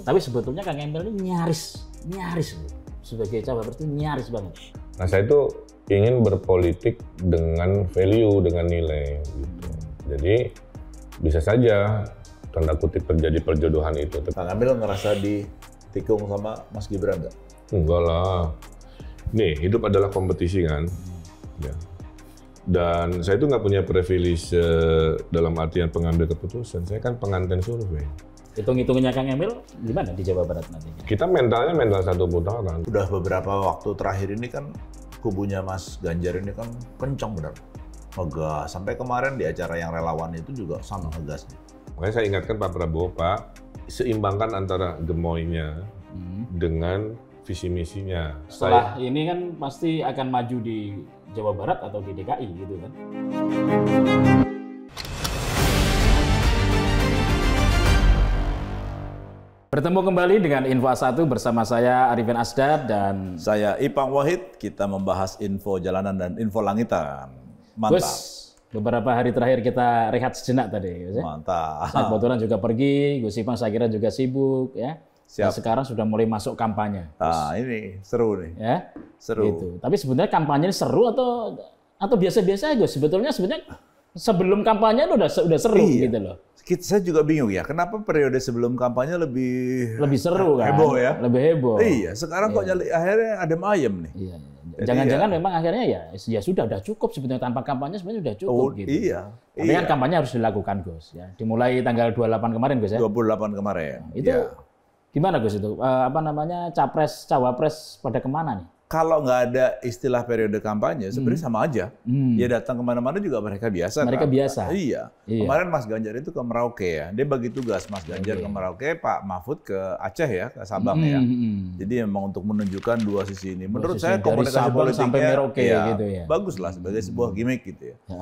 Tapi sebetulnya Kang Emil ini nyaris sebagai cawapres itu nyaris banget. Nah, saya itu ingin berpolitik dengan value, dengan nilai gitu. Jadi bisa saja tanda kutip terjadi perjodohan itu. Kang Emil ngerasa ditikung sama Mas Gibran nggak? Enggak lah. Nih, hidup adalah kompetisi kan. Ya. Dan saya itu nggak punya privilege dalam artian pengambil keputusan. Saya kan pengantin survei. Hitung-hitungannya Kang Emil gimana di Jawa Barat nanti? Kita mentalnya mental satu putaran. Udah beberapa waktu terakhir ini kan kubunya Mas Ganjar ini kan kencang benar. Ngegas. Sampai kemarin di acara yang relawan itu juga sama ngegasnya. Makanya saya ingatkan Pak Prabowo, Pak, seimbangkan antara gemoynya dengan visi misinya. Setelah ini kan pasti akan maju di Jawa Barat atau di DKI gitu kan? Bertemu kembali dengan Info A1 bersama saya Arifin Asdad dan Saya Ipang Wahid, kita membahas info jalanan dan info langitan. Mantap. Gus. Beberapa hari terakhir kita rehat sejenak tadi. Gus, ya? Mantap. Saya kebetulan juga pergi, Gus Ipang saya kira juga sibuk ya. Siap. Dan sekarang sudah mulai masuk kampanye. Nah, ini seru nih. Ya, Seru. gitu. Tapi sebenarnya kampanye ini seru atau biasa-biasa aja Gus? Sebetulnya sebelum kampanye itu udah seru gitu loh. Saya juga bingung ya, kenapa periode sebelum kampanye lebih Seru kan? heboh ya? Lebih heboh. Iya, sekarang kok akhirnya adem ayem nih. Iya. Jadi Jangan-jangan memang akhirnya ya sudah cukup sebetulnya tanpa kampanye sebenarnya sudah cukup gitu. Iya. Tapi kan kampanye harus dilakukan Gus ya. Dimulai tanggal 28 kemarin Gus ya. 28 kemarin. Itu ya. gimana Gus itu? Capres cawapres pada kemana nih? Kalau nggak ada istilah periode kampanye, sebenarnya sama aja. Ya datang kemana-mana juga mereka biasa. Mereka kan? biasa. Iya. Kemarin Mas Ganjar itu ke Merauke ya. Dia bagi tugas Mas Ganjar ke Merauke, Pak Mahfud ke Aceh ya, ke Sabang ya. Jadi memang untuk menunjukkan dua sisi ini. Menurut saya komunikasi Sabang sampai politiknya Merauke gitu ya. bagus lah sebagai sebuah gimmick gitu ya.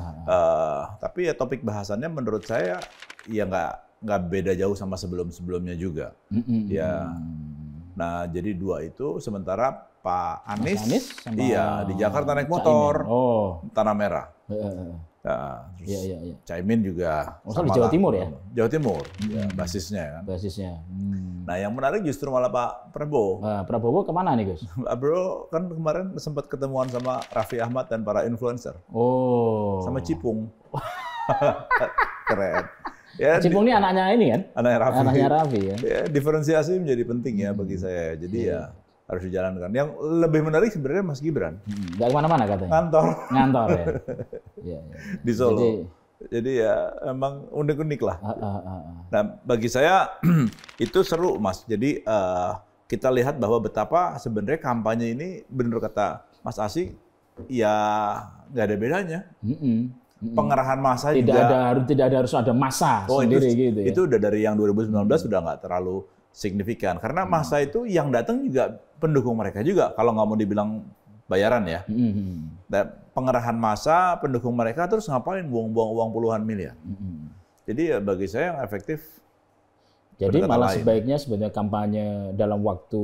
Tapi ya topik bahasannya menurut saya ya nggak beda jauh sama sebelum-sebelumnya juga. Ya. Nah, jadi dua itu sementara Pak Anies sama di Jakarta naik motor, Tanah Merah. Nah, terus Caimin juga di Jawa Timur ya? Jawa Timur, ya, basisnya kan. Basisnya. Nah, yang menarik justru malah Pak Prabowo. Prabowo kemana nih Gus? Pak Prabowo kan kemarin sempat ketemuan sama Raffi Ahmad dan para influencer. Sama Cipung. Keren. Ya, Cipung ini anaknya ini kan? Anaknya Raffi ya. Ya, diferensiasi menjadi penting ya bagi saya. Jadi ya harus dijalankan. Yang lebih menarik sebenarnya Mas Gibran. Nggak kemana-mana katanya? Ngantor ya? Iya. Di Solo. Jadi ya emang unik-unik lah. Nah bagi saya itu seru Mas. Jadi kita lihat bahwa betapa sebenarnya kampanye ini benar kata Mas Asy ya nggak ada bedanya. Pengerahan massa tidak harus ada massa sendiri gitu ya. Itu udah dari yang 2019 sudah nggak terlalu signifikan karena massa itu yang datang juga pendukung mereka juga kalau nggak mau dibilang bayaran ya. Dan pengerahan massa pendukung mereka terus ngapain buang-buang uang puluhan miliar. Jadi ya bagi saya yang efektif. Jadi malah sebaiknya sebenarnya kampanye dalam waktu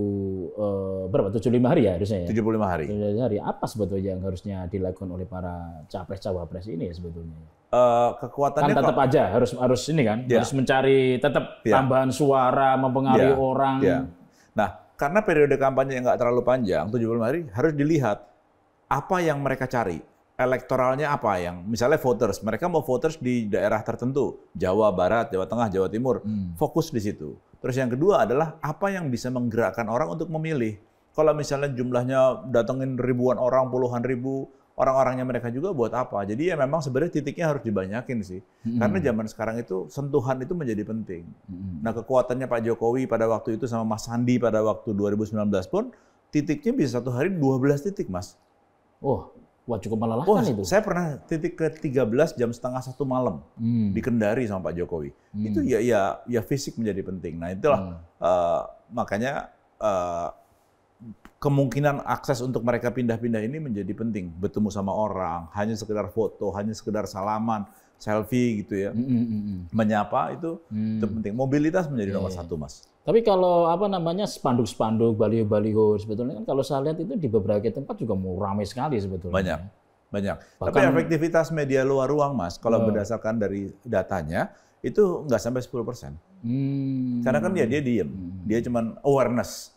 berapa? 75 hari ya harusnya ya? 75 hari. 75 hari. Apa sebetulnya yang harusnya dilakukan oleh para capres-cawapres ini ya sebetulnya? Kekuatannya kan tetap aja harus ini kan, harus mencari tetap tambahan suara, mempengaruhi orang. Nah, karena periode kampanye yang nggak terlalu panjang, 75 hari, harus dilihat apa yang mereka cari. Elektoralnya apa yang, misalnya voters, mereka mau voters di daerah tertentu, Jawa Barat, Jawa Tengah, Jawa Timur, fokus di situ. Terus yang kedua adalah apa yang bisa menggerakkan orang untuk memilih. Kalau misalnya jumlahnya datengin ribuan orang, puluhan ribu, orang-orangnya mereka juga buat apa. Jadi ya memang sebenarnya titiknya harus dibanyakin sih. Karena zaman sekarang itu sentuhan itu menjadi penting. Nah kekuatannya Pak Jokowi pada waktu itu sama Mas Sandi pada waktu 2019 pun, titiknya bisa satu hari 12 titik Mas. Wah cukup melelahkan itu. Saya pernah titik ke 13 jam setengah 1 malam di Kendari sama Pak Jokowi. Itu ya fisik menjadi penting. Nah itulah makanya kemungkinan akses untuk mereka pindah-pindah ini menjadi penting. Bertemu sama orang, hanya sekedar foto, hanya sekedar salaman, selfie gitu ya. Menyapa itu penting. Mobilitas menjadi nomor satu Mas. Tapi kalau spanduk-spanduk, baliho-baliho sebetulnya kan kalau saya lihat itu di beberapa tempat juga mau ramai sekali sebetulnya. Banyak. Tapi efektivitas media luar ruang Mas, kalau berdasarkan dari datanya, itu nggak sampai 10%. Karena kan dia diem, dia cuman awareness.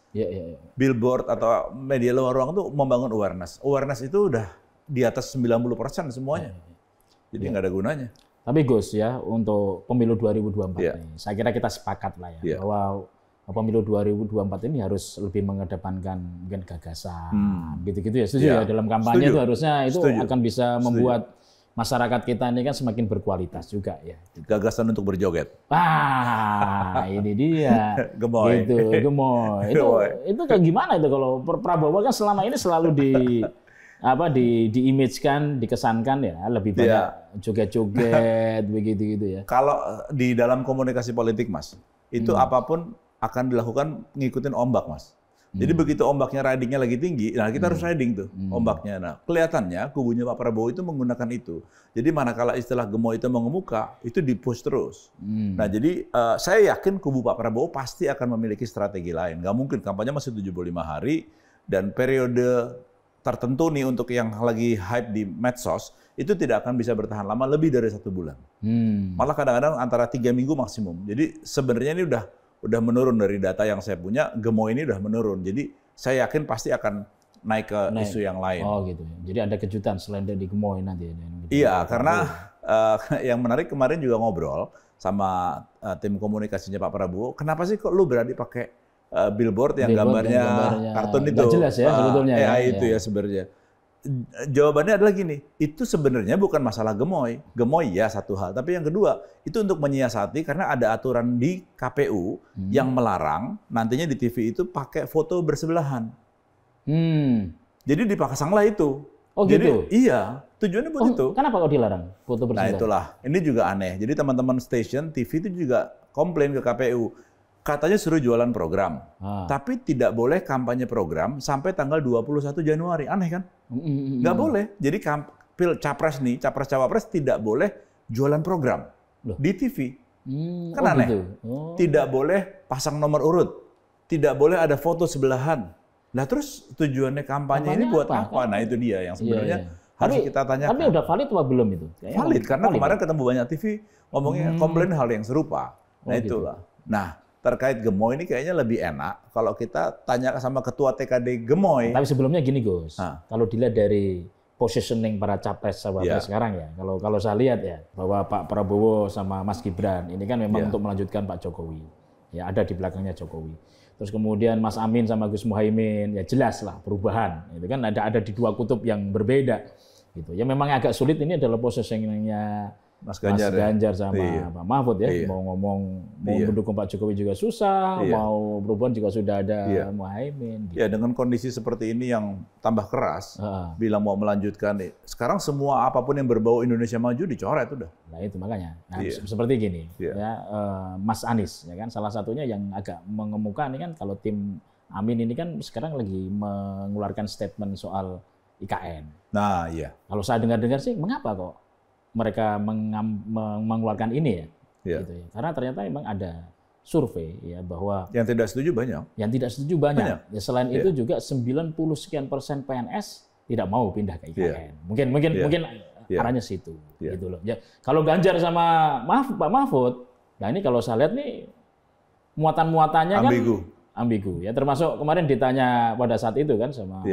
Billboard atau media luar ruang itu membangun awareness. Awareness itu udah di atas 90% semuanya. Jadi nggak ada gunanya. Tapi Gus ya, untuk pemilu 2024 ini, saya kira kita sepakat lah ya, bahwa pemilu 2024 ini harus lebih mengedepankan mungkin gagasan, gitu-gitu ya. Setuju ya, dalam kampanye itu harusnya itu akan bisa membuat masyarakat kita ini kan semakin berkualitas juga ya. Gagasan untuk berjoget. Ini dia. Gemoy. Gitu, gemoy. Itu kayak gimana itu kalau Prabowo kan selama ini selalu di-image-kan, dikesankan ya lebih banyak joget-joget begitu gitu ya. Kalau di dalam komunikasi politik, Mas, itu apapun akan dilakukan ngikutin ombak, Mas. Jadi begitu ombaknya ridingnya lagi tinggi, nah kita harus riding tuh ombaknya. Nah kelihatannya kubunya Pak Prabowo itu menggunakan itu. Jadi manakala istilah gemoy itu mengemuka, itu di-push terus. Nah jadi saya yakin kubu Pak Prabowo pasti akan memiliki strategi lain. Nggak mungkin, kampanye masih 75 hari, dan periode tertentu nih untuk yang lagi hype di medsos, itu tidak akan bisa bertahan lama lebih dari 1 bulan. Malah kadang-kadang antara 3 minggu maksimum. Jadi sebenarnya ini udah menurun dari data yang saya punya, gemoy ini udah menurun. Jadi saya yakin pasti akan naik ke isu yang lain. Oh gitu. Jadi ada kejutan selain dari gemoy nanti. Iya, karena yang menarik kemarin juga ngobrol sama tim komunikasinya Pak Prabowo. Kenapa sih kok lu berani pakai billboard yang gambarnya kartun itu? Nggak jelas ya sebetulnya. Itu ya sebenarnya. Jawabannya adalah gini, itu sebenarnya bukan masalah gemoy. Gemoy ya satu hal, tapi yang kedua, itu untuk menyiasati karena ada aturan di KPU yang melarang nantinya di TV itu pakai foto bersebelahan. Jadi dipasanglah itu. Oh jadi, gitu? Iya, tujuannya buat itu. Kenapa kok dilarang foto bersebelahan? Nah itulah, ini juga aneh. Jadi teman-teman stasiun TV itu juga komplain ke KPU. Katanya suruh jualan program, tapi tidak boleh kampanye program sampai tanggal 21 Januari. Aneh kan? Nggak boleh. Jadi capres nih, capres-cawapres tidak boleh jualan program di TV. Kan aneh. Gitu? Tidak boleh pasang nomor urut. Tidak boleh ada foto sebelahan. Nah terus tujuannya kampanye ini buat apa? Nah itu dia yang sebenarnya harus kita tanyakan. Tapi udah valid apa belum itu? Valid, karena kemarin ketemu banyak TV ngomongnya komplain hal yang serupa. Nah itulah. Nah terkait gemoy ini kayaknya lebih enak kalau kita tanya sama ketua TKD gemoy. Tapi sebelumnya gini Gus, kalau dilihat dari positioning para capres-cawapres sekarang ya, kalau saya lihat ya bahwa Pak Prabowo sama Mas Gibran ini kan memang untuk melanjutkan Pak Jokowi, ya ada di belakangnya Jokowi. Terus kemudian Mas Amin sama Gus Muhaimin ya jelas lah perubahan, itu kan ada di dua kutub yang berbeda, gitu. Ya memang agak sulit ini adalah positioningnya Mas Ganjar sama Pak Mahfud ya, mau ngomong mau mendukung Pak Jokowi juga susah, mau perubahan juga sudah ada Muhaimin. Gitu. Ya dengan kondisi seperti ini yang tambah keras, bilang mau melanjutkan nih. Sekarang semua apapun yang berbau Indonesia Maju dicoret udah. Nah itu makanya. Nah, seperti gini, ya Mas Anies ya kan salah satunya yang agak mengemuka ini kan kalau tim Amin ini kan sekarang lagi mengeluarkan statement soal IKN. Nah iya. Kalau saya dengar-dengar sih mengapa kok mereka mengeluarkan ini ya, gitu ya. Karena ternyata memang ada survei ya bahwa yang tidak setuju banyak. Yang tidak setuju banyak. Ya, selain itu juga 90 sekian % PNS tidak mau pindah ke IKN. Mungkin arahnya situ, gitu loh. Ya, kalau Ganjar sama Pak Mahfud, nah ini kalau saya lihat nih muatan-muatannya kan ambigu. Ya termasuk kemarin ditanya pada saat itu kan sama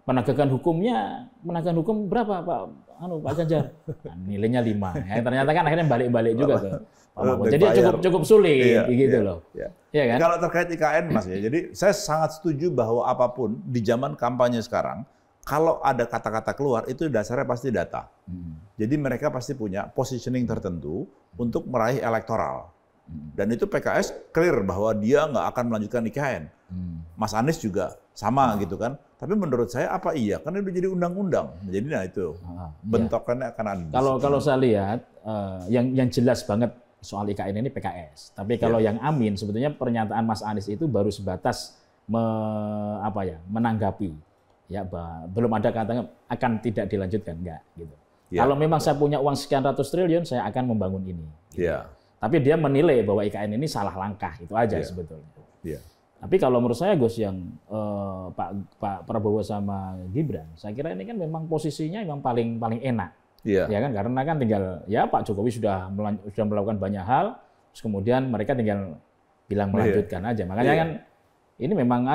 penegakan hukum berapa Pak Ganjar? Nah, nilainya 5. Ya, ternyata kan akhirnya balik-balik juga ke Pak Mahfud. Jadi cukup sulit gitu loh. Iya kan? Kalau terkait IKN Mas ya, jadi saya sangat setuju bahwa apapun di zaman kampanye sekarang, kalau ada kata-kata keluar itu dasarnya pasti data. Jadi mereka pasti punya positioning tertentu untuk meraih elektoral. Dan itu PKS clear bahwa dia nggak akan melanjutkan IKN. Mas Anies juga sama gitu kan. Tapi menurut saya apa iya? Karena udah jadi undang-undang. Jadi nah itu bentokannya akan ada. Kalau saya lihat yang jelas banget soal IKN ini PKS. Tapi kalau yang Amin sebetulnya pernyataan Mas Anies itu baru sebatas menanggapi. Ya belum ada katanya akan tidak dilanjutkan enggak gitu. Kalau memang saya punya uang sekian ratus triliun saya akan membangun ini. Gitu. Tapi dia menilai bahwa IKN ini salah langkah, itu aja sebetulnya. Tapi kalau menurut saya Gus yang Pak Prabowo sama Gibran, saya kira ini kan memang posisinya memang paling enak. Iya. Ya kan, karena kan tinggal ya Pak Jokowi sudah melakukan banyak hal, terus kemudian mereka tinggal bilang melanjutkan aja. Makanya kan ini memang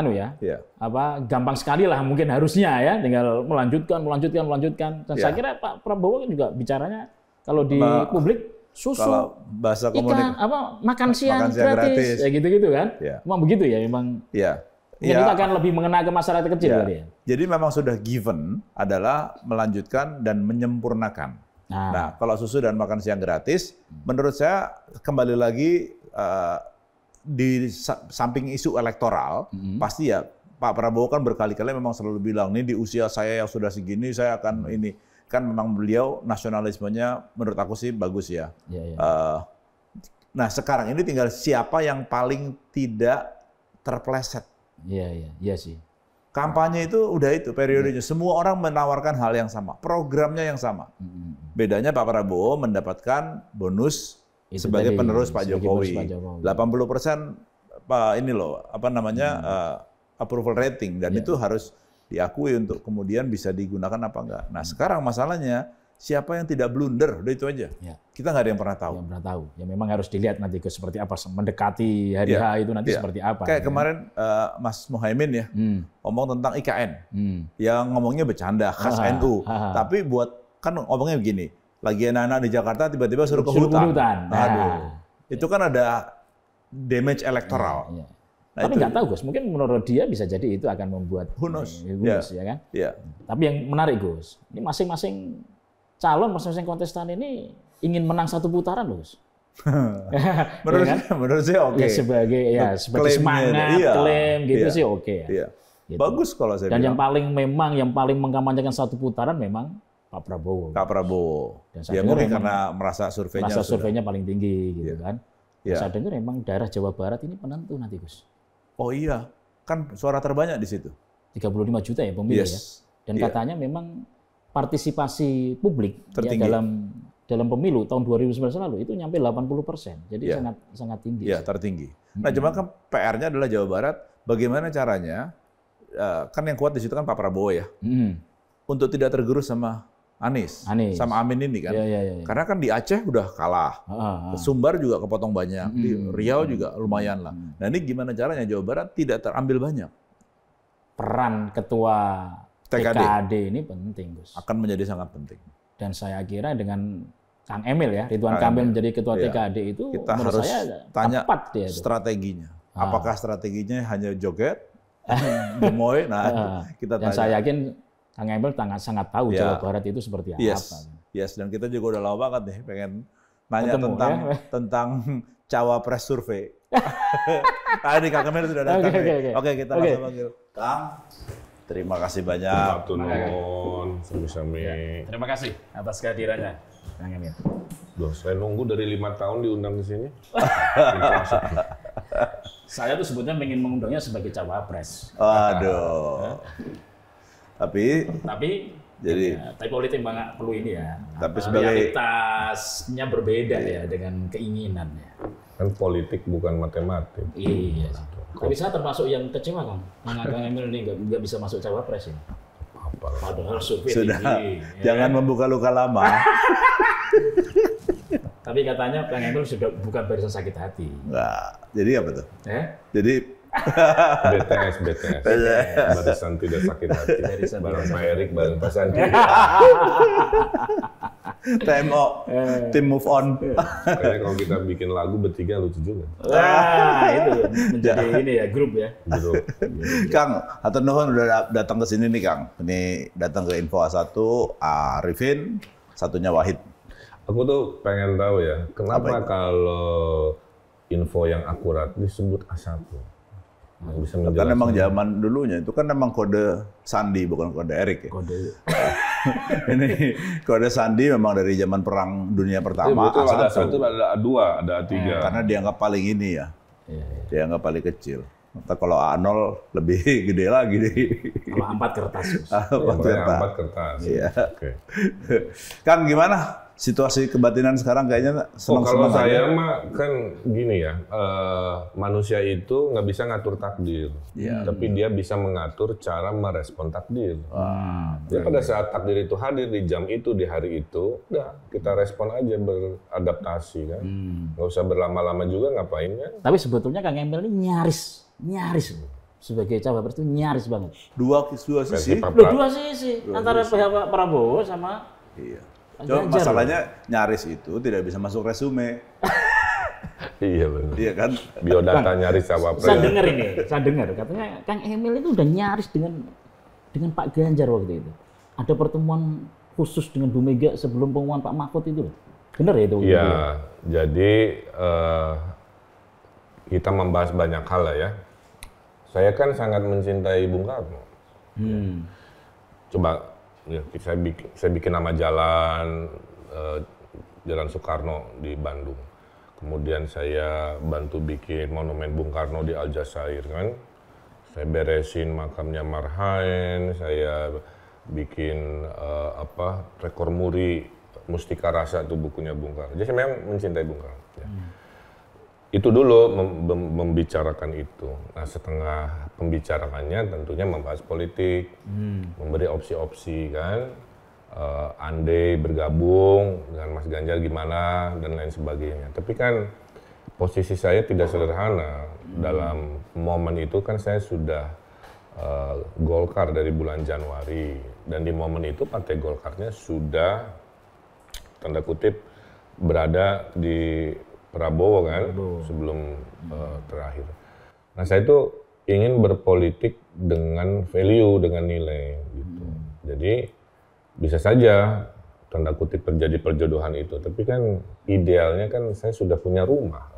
gampang sekali lah mungkin harusnya ya, tinggal melanjutkan. Dan saya kira Pak Prabowo juga bicaranya kalau di publik susu, kalau bahasa ikan, makan siang gratis. Ya gitu-gitu kan. Memang begitu ya, memang. Iya. Mungkin itu akan lebih mengena ke masyarakat kecil tadi ya. Jadi memang sudah given adalah melanjutkan dan menyempurnakan. Nah, kalau susu dan makan siang gratis, menurut saya kembali lagi di samping isu elektoral, pasti ya Pak Prabowo kan berkali-kali memang selalu bilang, ini di usia saya yang sudah segini, saya akan ini. Kan memang beliau nasionalismenya menurut aku sih bagus ya. Nah, sekarang ini tinggal siapa yang paling tidak terpleset. Iya sih. Kampanye itu udah itu periodenya. Semua orang menawarkan hal yang sama, programnya yang sama. Bedanya Pak Prabowo mendapatkan bonus itu sebagai penerus Pak Jokowi. 80% approval rating, dan itu harus diakui untuk kemudian bisa digunakan apa enggak. Nah, sekarang masalahnya siapa yang tidak blunder, udah itu aja. Kita nggak ada yang pernah tahu. Yang pernah tahu. Ya memang harus dilihat nanti seperti apa, mendekati hari H itu nanti seperti apa. Kayak kemarin Mas Muhaimin ya, ngomong tentang IKN. Yang ngomongnya bercanda, khas NU. Tapi kan ngomongnya begini, lagi anak-anak di Jakarta tiba-tiba suruh ke hutan. Aduh. Itu kan ada damage elektoral. Nah, tapi nggak tahu Gus, mungkin menurut dia bisa jadi itu akan membuat bonus, ya kan? Tapi yang menarik Gus, ini masing-masing calon, masing-masing kontestan ini ingin menang satu putaran loh Gus. menurut saya oke. Ya sebagai semangat, klaim gitu sih oke ya. Gitu. Bagus kalau saya bilang. Dan yang paling mengkampanyekan satu putaran memang Pak Prabowo. Dan saya mungkin karena merasa surveinya paling tinggi gitu kan. Saya dengar memang daerah Jawa Barat ini penentu nanti Gus. Oh iya, kan suara terbanyak di situ. 35 juta ya pemilih ya. Dan katanya memang partisipasi publik ya, dalam pemilu tahun 2019 lalu itu nyampe 80%. Jadi sangat tinggi. Iya, tertinggi. Nah, cuma kan PR-nya adalah Jawa Barat, bagaimana caranya, kan yang kuat di situ kan Pak Prabowo ya, untuk tidak tergerus sama Anies. Sama Amin ini kan. Karena kan di Aceh udah kalah. Sumbar juga kepotong banyak. Di Riau juga lumayan lah. Nah, ini gimana caranya Jawa Barat tidak terambil banyak? Peran ketua TKD ini penting, Gus. Akan menjadi sangat penting. Dan saya kira dengan Kang Emil ya, Ridwan Kamil menjadi ketua TKD itu kita menurut harus saya tanya tepat dia strateginya. Apakah strateginya hanya joget, gemoy? Nah, kita tanya. Dan saya yakin Kang Emil sangat tahu Jawa Barat itu seperti apa. Dan kita juga udah lama banget nih pengen nanya tentang cawapres survei. Ini Kang Emil sudah datang. Oke, kita langsung panggil. Kang, terima kasih banyak. Terima kasih atas kehadirannya, Kang Emil. Saya nunggu dari 5 tahun diundang ke sini. Saya tuh sebetulnya ingin mengundangnya sebagai cawapres. Aduh. Tapi politik nggak perlu ini ya. Tapi sebagai realitasnya berbeda ya dengan keinginannya. Kan politik bukan matematik. Iya. Tapi saya termasuk yang kecewa Kang. Kang Emil ini nggak bisa masuk cawapres ini. Padahal survei sudah tinggi. Jangan membuka luka lama. Tapi katanya Kang Emil sudah bukan barisan sakit hati. Enggak. Jadi apa tuh? Jadi BTS. Barisan tidak sakit hati. Bareng Pak Erik, bareng Pak Sandi. TMO, tim move on. Kayaknya kalau kita bikin lagu bertiga lucu juga. Itu menjadi ini ya, grup ya. Kang, hatur nuhun udah datang ke sini nih Kang. Ini datang ke Info A1, Arifin, satunya Wahid. Aku tuh pengen tahu ya, kenapa kalau info yang akurat disebut A1? Bisa kan memang zaman dulunya itu kan memang kode Sandi bukan kode Erik ya. Ini kode Sandi memang dari zaman Perang Dunia Pertama. Betul, ada satu, ada A2, ada A3. Karena dianggap paling ini ya. Dianggap paling kecil. Kalau A0 lebih gede lagi deh. Kalau A4 kertas. A4 kertas. Iya. Kang gimana? situasi kebatinan sekarang kayaknya Kalau senang-senang saya aja. mah kan gini ya, manusia itu nggak bisa ngatur takdir, tapi dia bisa mengatur cara merespon takdir. Jadi pada saat takdir itu hadir di jam itu, di hari itu, udah kita respon aja, beradaptasi kan. Nggak usah berlama-lama juga, ngapain kan. Tapi sebetulnya Kang Emil ini nyaris sebagai cawapres itu nyaris banget. Dua sisi. Dua sisi antara pihak Pak Prabowo sama Iya. Pak Cuma Ganjar. masalahnya nyaris itu tidak bisa masuk resume. Iya benar. Iya kan? Biodata nyaris cawapres. Saya dengar katanya Kang Emil itu udah nyaris dengan Pak Ganjar waktu itu. Ada pertemuan khusus dengan Bu Mega sebelum pengumuman Pak Mahfud itu loh. Benar ya itu? Iya, jadi kita membahas banyak hal lah ya. Saya kan sangat mencintai Bung Karno. Coba ya, saya bikin nama jalan, Jalan Soekarno di Bandung. Kemudian saya bantu bikin monumen Bung Karno di Aljazair kan. Saya beresin makamnya Marhaen, saya bikin rekor muri Mustika Rasa itu bukunya Bung Karno. Jadi saya memang mencintai Bung Karno. Ya. Itu dulu membicarakan itu. Nah setengah pembicaraannya tentunya membahas politik, memberi opsi-opsi kan. Andai bergabung dengan Mas Ganjar gimana dan lain sebagainya. Tapi kan posisi saya tidak sederhana. Dalam momen itu kan saya sudah Golkar dari bulan Januari. Dan di momen itu Partai Golkarnya sudah tanda kutip berada di Prabowo kan sebelum terakhir. Nah saya itu ingin berpolitik dengan value, dengan nilai gitu. Jadi bisa saja tanda kutip terjadi perjodohan itu, tapi kan idealnya kan saya sudah punya rumah.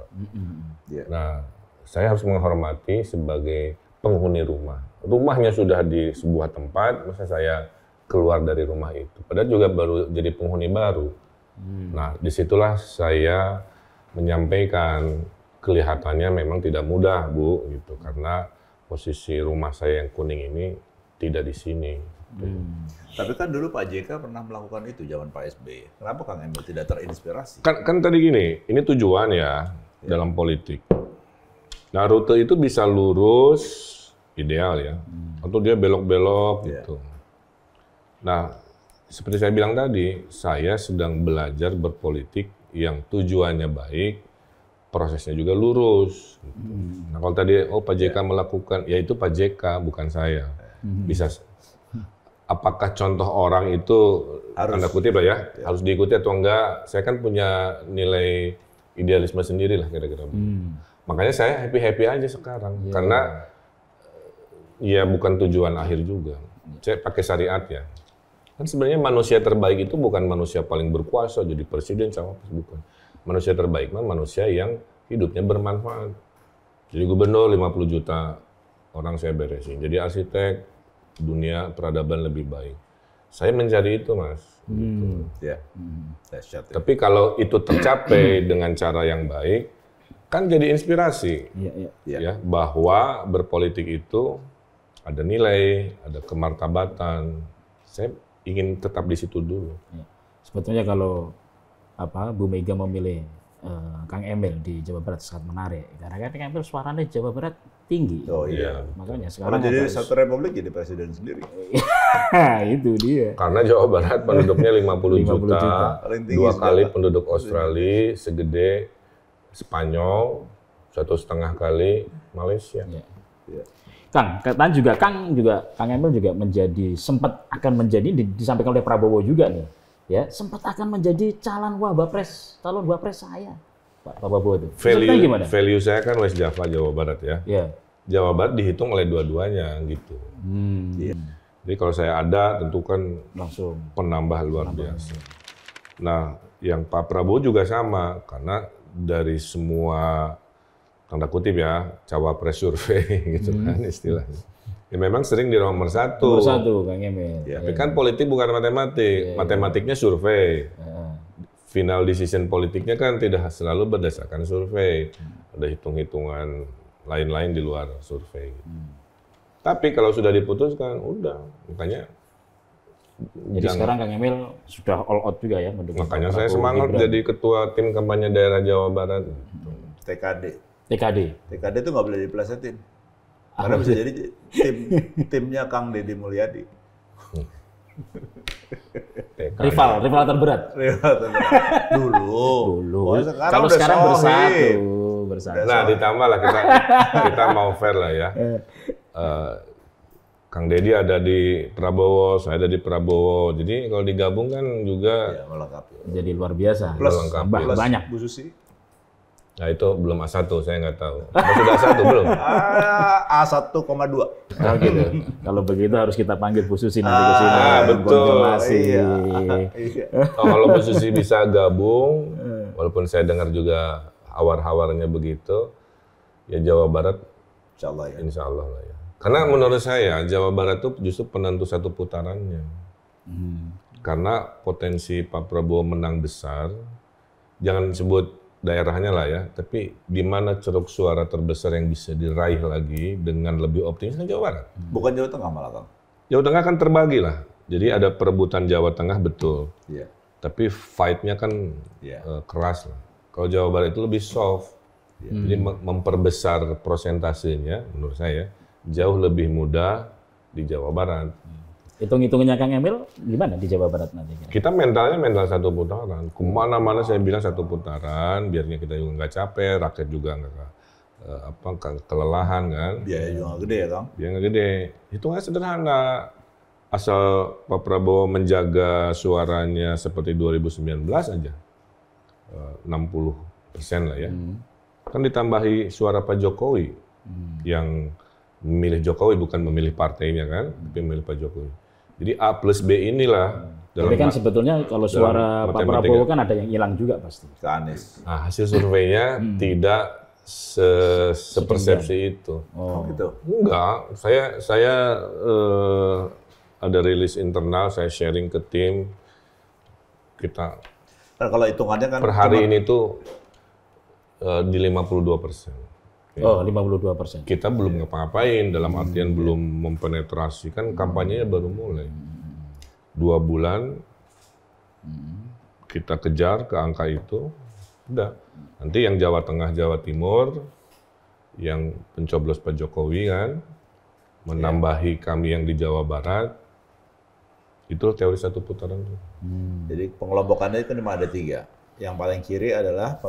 Nah saya harus menghormati sebagai penghuni rumah. Rumahnya sudah di sebuah tempat, masa saya keluar dari rumah itu. Padahal juga baru jadi penghuni baru. Nah disitulah saya menyampaikan kelihatannya memang tidak mudah Bu gitu karena posisi rumah saya yang kuning ini tidak di sini. Tapi kan dulu Pak JK pernah melakukan itu zaman Pak SBY. Kenapa Kang Emil tidak terinspirasi? Kan tadi gini, ini tujuan ya dalam politik. Nah rute itu bisa lurus ideal ya, atau dia belok-belok gitu. Nah seperti saya bilang tadi, saya sedang belajar berpolitik yang tujuannya baik, prosesnya juga lurus. Gitu. Nah kalau tadi, Pak JK melakukan, ya itu Pak JK, bukan saya. Bisa, apakah contoh orang itu, tanda kutip lah ya, harus diikuti atau enggak, saya kan punya nilai idealisme sendiri lah kira-kira. Makanya saya happy-happy aja sekarang, karena ya bukan tujuan akhir juga. Saya pakai syariat ya. Kan sebenarnya manusia terbaik itu bukan manusia paling berkuasa jadi presiden cawapres, bukan. Manusia terbaik mah manusia yang hidupnya bermanfaat. Jadi gubernur 50 juta orang saya beresin. Jadi arsitek dunia peradaban lebih baik. Saya mencari itu Mas. Gitu. Tapi kalau itu tercapai dengan cara yang baik, kan jadi inspirasi. Ya, bahwa berpolitik itu ada nilai, ada kemartabatan. Saya ingin tetap di situ dulu. Sebetulnya kalau Bu Mega memilih Kang Emil di Jawa Barat sangat menarik karena kan Kang Emil suaranya di Jawa Barat tinggi. Oh iya. Makanya sekarang jadi satu republik jadi presiden sendiri. Itu dia. Karena Jawa Barat penduduknya 50 juta, dua kali penduduk Australia, segede Spanyol, 1,5 kali Malaysia. Kang Emil juga sempat akan menjadi disampaikan oleh Prabowo juga nih, ya sempat akan menjadi calon wapres saya, Pak Prabowo itu. Value saya kan West Java Jawa Barat ya. Jawa Barat dihitung oleh dua-duanya gitu. Jadi kalau saya ada tentu kan langsung penambah luar biasa. Nah yang Pak Prabowo juga sama karena dari semua tanda kutip ya, cawapres survei gitu kan istilahnya. Ya memang sering di nomor satu. Nomor satu, Kang Emil. Tapi kan politik bukan matematik, matematiknya survei. Final decision politiknya kan tidak selalu berdasarkan survei. Ada hitung-hitungan lain-lain di luar survei. Tapi kalau sudah diputuskan, udah. Makanya Jadi sekarang Kang Emil sudah all out juga ya mendukung. Makanya saya semangat jadi ketua tim kampanye daerah Jawa Barat. TKD itu nggak boleh dipelesetin. Karena bisa jadi timnya Kang Deddy Mulyadi. Rival terberat. Dulu. Kalau sekarang bersatu. Nah, ditambah lah kita mau fair lah ya. Kang Deddy ada di Prabowo, saya ada di Prabowo. Jadi kalau digabung kan juga melengkapi. Jadi luar biasa. Plus banyak. Bu Susi. Nah itu belum A1, saya nggak tahu. Apa sudah A1 belum? A1,2. Oh gitu. Kalau begitu harus kita panggil Bu Susi nanti ke sini. Betul. Iya. Kalau Bu Susi bisa gabung, walaupun saya dengar juga hawar-hawarnya begitu, ya Jawa Barat, Insya Allah lah ya. Karena menurut saya Jawa Barat itu justru penentu satu putarannya. Karena potensi Pak Prabowo menang besar, jangan sebut daerahnya lah ya, tapi di mana ceruk suara terbesar yang bisa diraih lagi dengan lebih optimis kan Jawa Barat. Bukan Jawa Tengah malah, Kang. Jawa Tengah kan terbagi lah. Jadi ada perebutan Jawa Tengah betul. Iya. Tapi fight-nya kan keras lah. Kalau Jawa Barat itu lebih soft. Jadi memperbesar prosentasenya menurut saya jauh lebih mudah di Jawa Barat. Hitung-hitungannya Kang Emil gimana di Jawa Barat nanti? Kita mental satu putaran. Kemana-mana saya bilang satu putaran, biarnya kita juga nggak capek, rakyat juga nggak kelelahan kan. Biaya juga nggak gede ya Kang? Biaya nggak gede. Hitungannya sederhana. Asal Pak Prabowo menjaga suaranya seperti 2019 aja, 60% lah ya. Kan ditambahi suara Pak Jokowi yang memilih Jokowi bukan memilih partainya kan, tapi memilih Pak Jokowi. Jadi A plus B inilah. Tapi kan sebetulnya kalau suara Pak Prabowo kan ada yang hilang juga pasti. Ke Anies. Nah, hasil surveinya tidak sepersepsi itu. Oh gitu? Enggak, saya ada rilis internal, saya sharing ke tim. Kita kalau hitungannya kan per hari ini tuh di 52%. Oh, 52%. Kita belum ngapa-ngapain, dalam artian belum mempenetrasi, kan kampanyenya baru mulai. 2 bulan kita kejar ke angka itu, udah. Nanti yang Jawa Tengah, Jawa Timur, yang pencoblos Pak Jokowi kan, menambahi kami yang di Jawa Barat, itu teori satu putaran tuh. Jadi pengelompokannya itu cuma ada 3. Yang paling kiri adalah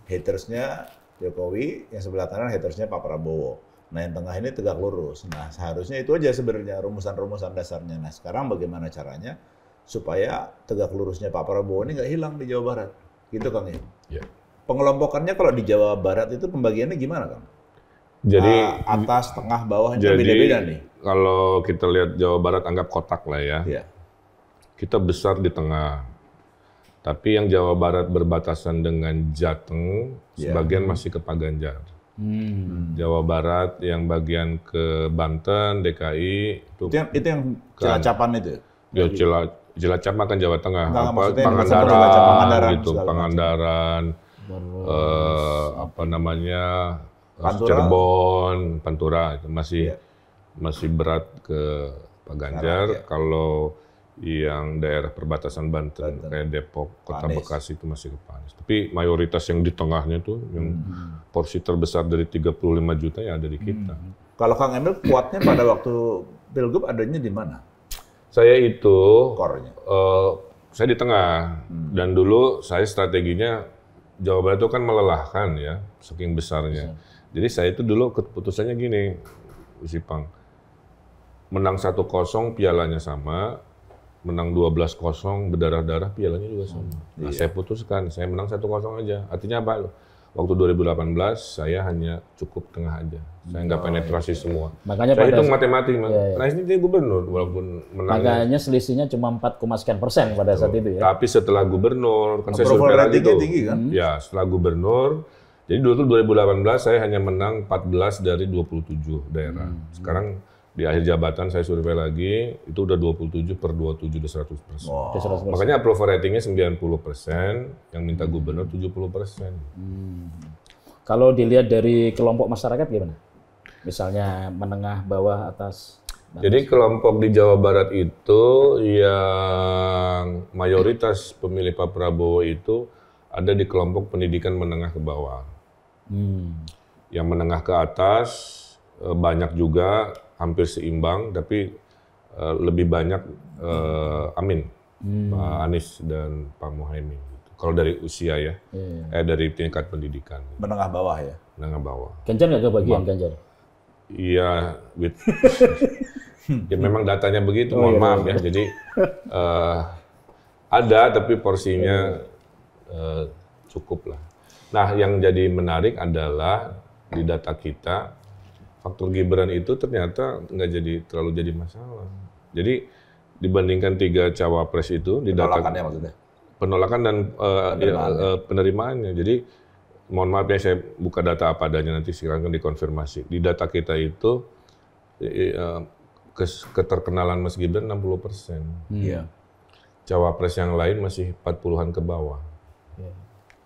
hatersnya Jokowi, yang sebelah kanan hatersnya Pak Prabowo. Nah yang tengah ini tegak lurus. Nah seharusnya itu aja sebenarnya rumusan-rumusan dasarnya. Nah sekarang bagaimana caranya supaya tegak lurusnya Pak Prabowo ini nggak hilang di Jawa Barat? Gitu Kang ya? Yeah. Pengelompokannya kalau di Jawa Barat itu pembagiannya gimana Kang? Jadi atas, tengah, bawah, beda-beda nih. Kalau kita lihat Jawa Barat anggap kotak lah ya. Yeah. Kita besar di tengah. Tapi yang Jawa Barat berbatasan dengan Jateng, sebagian masih ke Pak Ganjar. Jawa Barat yang bagian ke Banten, DKI itu yang Cilacapan itu. Ya Cilacap kan Jawa Tengah. Pangandaran gitu, Pangandaran, Cirebon, Pantura itu masih berat ke Pak Ganjar. Kalau yang daerah perbatasan Banten kayak Depok, Kota Bekasi itu masih ke Pak Anies. Tapi mayoritas yang di tengahnya tuh yang porsi terbesar dari 35 juta ya ada di kita. Kalau Kang Emil kuatnya pada waktu Pilgub adanya di mana? Saya itu saya di tengah dan dulu saya strateginya Jawa Barat itu kan melelahkan ya, saking besarnya. Jadi saya itu dulu keputusannya gini, Usipang, menang 1-0 pialanya sama, menang 12-0 berdarah-darah pialanya juga sama. Nah, saya putuskan, saya menang 1-0 aja. Artinya apa? Waktu 2018 saya hanya cukup tengah aja. Saya nggak penetrasi semua. Makanya saya hitung matematik, Nah ini dia gubernur walaupun menang. Makanya selisihnya cuma 4,sekian% pada saat itu ya. Tapi setelah gubernur, kan saya survei lagi tuh. Tinggi, kan? Ya, setelah gubernur. Jadi dulu tuh 2018 saya hanya menang 14 dari 27 daerah. Sekarang di akhir jabatan saya survei lagi, itu udah 27/27 udah 100%. Wow. Makanya approval ratingnya 90%, yang minta gubernur 70%. Kalau dilihat dari kelompok masyarakat gimana? Misalnya menengah, bawah, atas? Jadi kelompok di Jawa Barat itu yang mayoritas pemilih Pak Prabowo itu ada di kelompok pendidikan menengah ke bawah. Yang menengah ke atas banyak juga, hampir seimbang, tapi lebih banyak Amin, Pak Anies dan Pak Muhaimin. Gitu. Kalau dari usia ya, dari tingkat pendidikan. Menengah bawah ya? Menengah bawah. Ganjar nggak kebagian Ganjar? Iya, ya memang datanya begitu, mohon maaf ya. Jadi ada, tapi porsinya cukup lah. Nah, yang jadi menarik adalah di data kita, faktor Gibran itu ternyata nggak terlalu jadi masalah. Jadi dibandingkan 3 cawapres itu di data penolakannya maksudnya? Penolakan dan penerimaannya. Jadi mohon maaf ya, saya buka data apa adanya, nanti silakan dikonfirmasi. Di data kita itu keterkenalan Mas Gibran 60%. Iya. Cawapres yang lain masih 40-an ke bawah.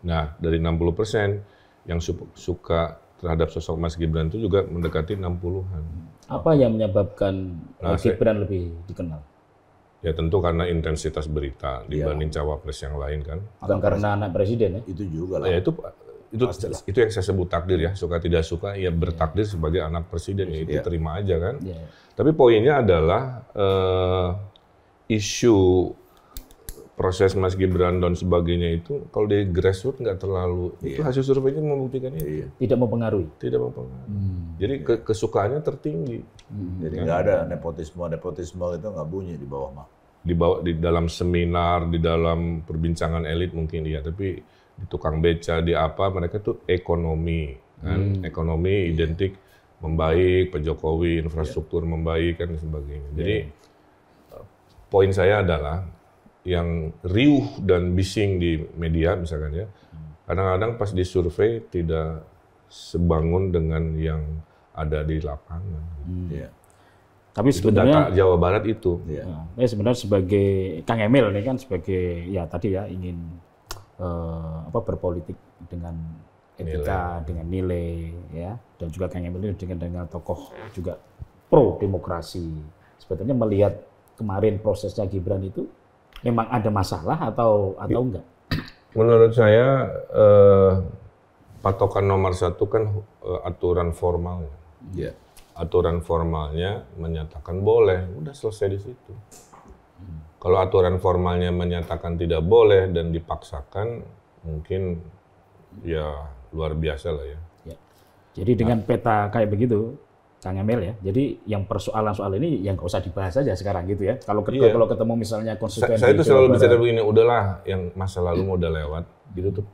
Nah, dari 60% yang suka terhadap sosok Mas Gibran itu juga mendekati 60-an. Apa yang menyebabkan Gibran lebih dikenal? Ya tentu karena intensitas berita dibanding cawapres yang lain kan. Bukan karena anak presiden ya? Itu juga lah. Ya itu yang saya sebut takdir ya, suka tidak suka ya bertakdir sebagai anak presiden ya itu terima aja kan. Tapi poinnya adalah isu proses Mas Gibran dan sebagainya itu kalau di grassroots nggak terlalu, itu hasil surveinya membuktikan itu. Tidak mempengaruhi? Tidak mempengaruhi. Jadi kesukaannya tertinggi. Jadi nggak ada nepotisme itu nggak bunyi di bawah mah. Di dalam seminar, di dalam perbincangan elit mungkin iya, tapi di tukang beca, di apa, mereka tuh ekonomi. Kan? Ekonomi identik membaik, Pak Jokowi, infrastruktur membaik, dan sebagainya. Jadi poin saya adalah yang riuh dan bising di media misalkan ya, kadang-kadang pas disurvei tidak sebangun dengan yang ada di lapangan. Tapi itu sebenarnya data Jawa Barat itu. Sebenarnya sebagai Kang Emil ini kan sebagai ya tadi ya ingin berpolitik dengan etika, dengan nilai ya, dan juga Kang Emil ini dengan tokoh juga pro demokrasi. Sebetulnya melihat kemarin prosesnya Gibran itu memang ada masalah atau enggak? Menurut saya patokan nomor 1 kan aturan formal. Aturan formalnya menyatakan boleh, udah selesai di situ. Kalau aturan formalnya menyatakan tidak boleh dan dipaksakan, mungkin ya luar biasa lah ya. Jadi dengan peta kayak begitu, Kang Emil ya, jadi yang persoalan soal ini yang nggak usah dibahas aja sekarang gitu ya. Kalau ketemu misalnya konstituen saya itu selalu bicara begini, udahlah yang masa lalu mau udah lewat gitu tuh.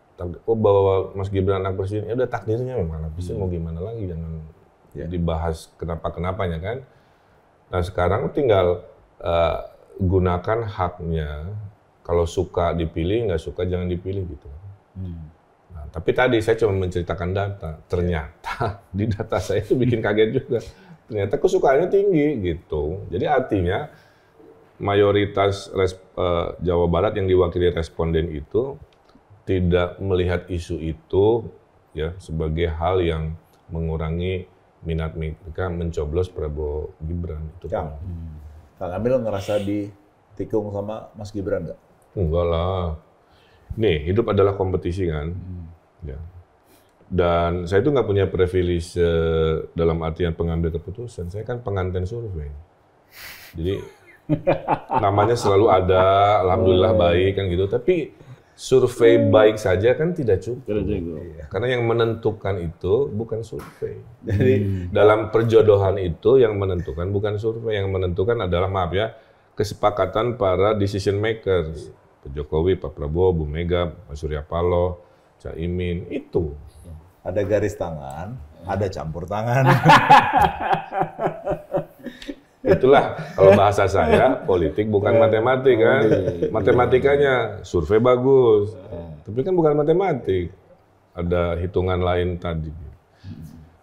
Bahwa Mas Gibran anak presiden, ya udah takdirnya memang anak presiden, mau gimana lagi, jangan dibahas kenapa-kenapanya kan. Nah sekarang tinggal gunakan haknya, kalau suka dipilih, nggak suka jangan dipilih gitu. Nah, tapi tadi saya cuma menceritakan data, ternyata di data saya itu bikin kaget juga. Ternyata kesukaannya tinggi gitu. Jadi artinya mayoritas Jawa Barat yang diwakili responden itu tidak melihat isu itu ya sebagai hal yang mengurangi minat mereka mencoblos Prabowo Gibran itu. Kang Emil ngerasa ditikung sama Mas Gibran nggak? Enggak lah. Nih, hidup adalah kompetisi kan. Ya. Dan saya itu nggak punya privilege dalam artian pengambil keputusan. Saya kan pengantin survei. Jadi namanya selalu ada, alhamdulillah baik kan gitu. Tapi survei baik saja kan tidak cukup. Karena yang menentukan itu bukan survei. Jadi dalam perjodohan itu yang menentukan bukan survei, yang menentukan adalah maaf ya kesepakatan para decision makers. Pak Jokowi, Pak Prabowo, Bu Mega, Pak Surya Paloh, Caimin itu. Ada garis tangan, ada campur tangan. Itulah kalau bahasa saya politik bukan matematik kan. Matematikanya survei bagus. Tapi kan bukan matematik. Ada hitungan lain tadi.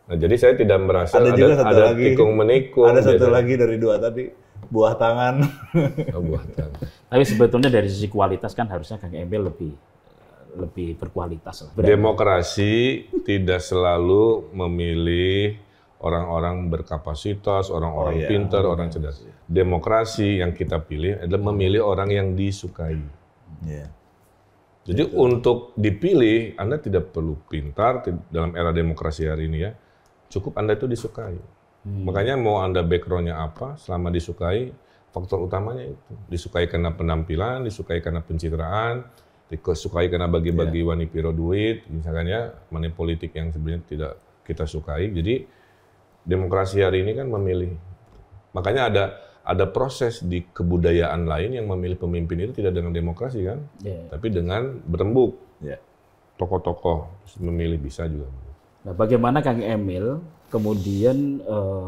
Nah, jadi saya tidak merasa ada tikung menikung. Ada satu lagi dari 2 tadi, buah tangan. Buah tangan. Tapi sebetulnya dari sisi kualitas kan harusnya Kang Emil lebih berkualitas lah. Demokrasi tidak selalu memilih orang-orang berkapasitas, orang-orang pintar, orang cerdas. Demokrasi yang kita pilih adalah memilih orang yang disukai. Jadi untuk dipilih, Anda tidak perlu pintar dalam era demokrasi hari ini ya. Cukup Anda itu disukai. Makanya mau Anda background-nya apa, selama disukai, faktor utamanya itu. Disukai karena penampilan, disukai karena pencitraan, disukai karena bagi-bagi wani piro duit, misalkan ya, money politik yang sebenarnya tidak kita sukai. Jadi demokrasi hari ini kan memilih. Makanya ada proses di kebudayaan lain yang memilih pemimpin itu tidak dengan demokrasi kan, tapi dengan berembuk. Tokoh-tokoh memilih bisa juga. Nah, bagaimana Kang Emil kemudian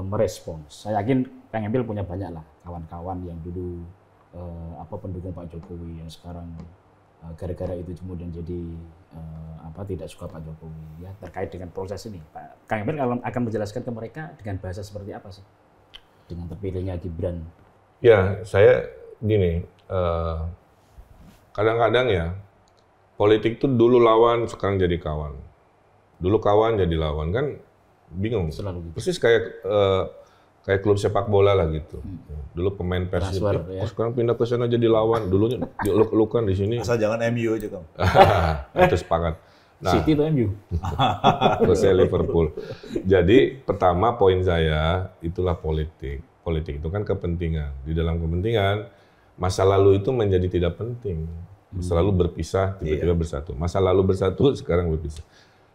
merespons? Saya yakin Kang Emil punya banyak lah kawan-kawan yang dulu pendukung Pak Jokowi yang sekarang gara-gara itu kemudian jadi tidak suka Pak Jokowi ya terkait dengan proses ini. Pak Kang Emil akan menjelaskan ke mereka dengan bahasa seperti apa sih dengan terpilihnya Gibran? Ya, saya gini, kadang-kadang ya politik itu dulu lawan, sekarang jadi kawan. Dulu kawan jadi lawan kan bingung. Selalu gitu. Persis kayak klub sepak bola lah gitu. Dulu pemain Persib, sekarang pindah ke sana jadi lawan. Dulunya dieluk-elukan di sini. Asal jangan MU aja, Kang. Itu sepakat. Nah, City atau MU? Saya Liverpool. Jadi pertama poin saya itulah politik. Politik itu kan kepentingan. Di dalam kepentingan masa lalu itu menjadi tidak penting. Masa lalu berpisah, tiba-tiba bersatu. Masa lalu bersatu, sekarang berpisah.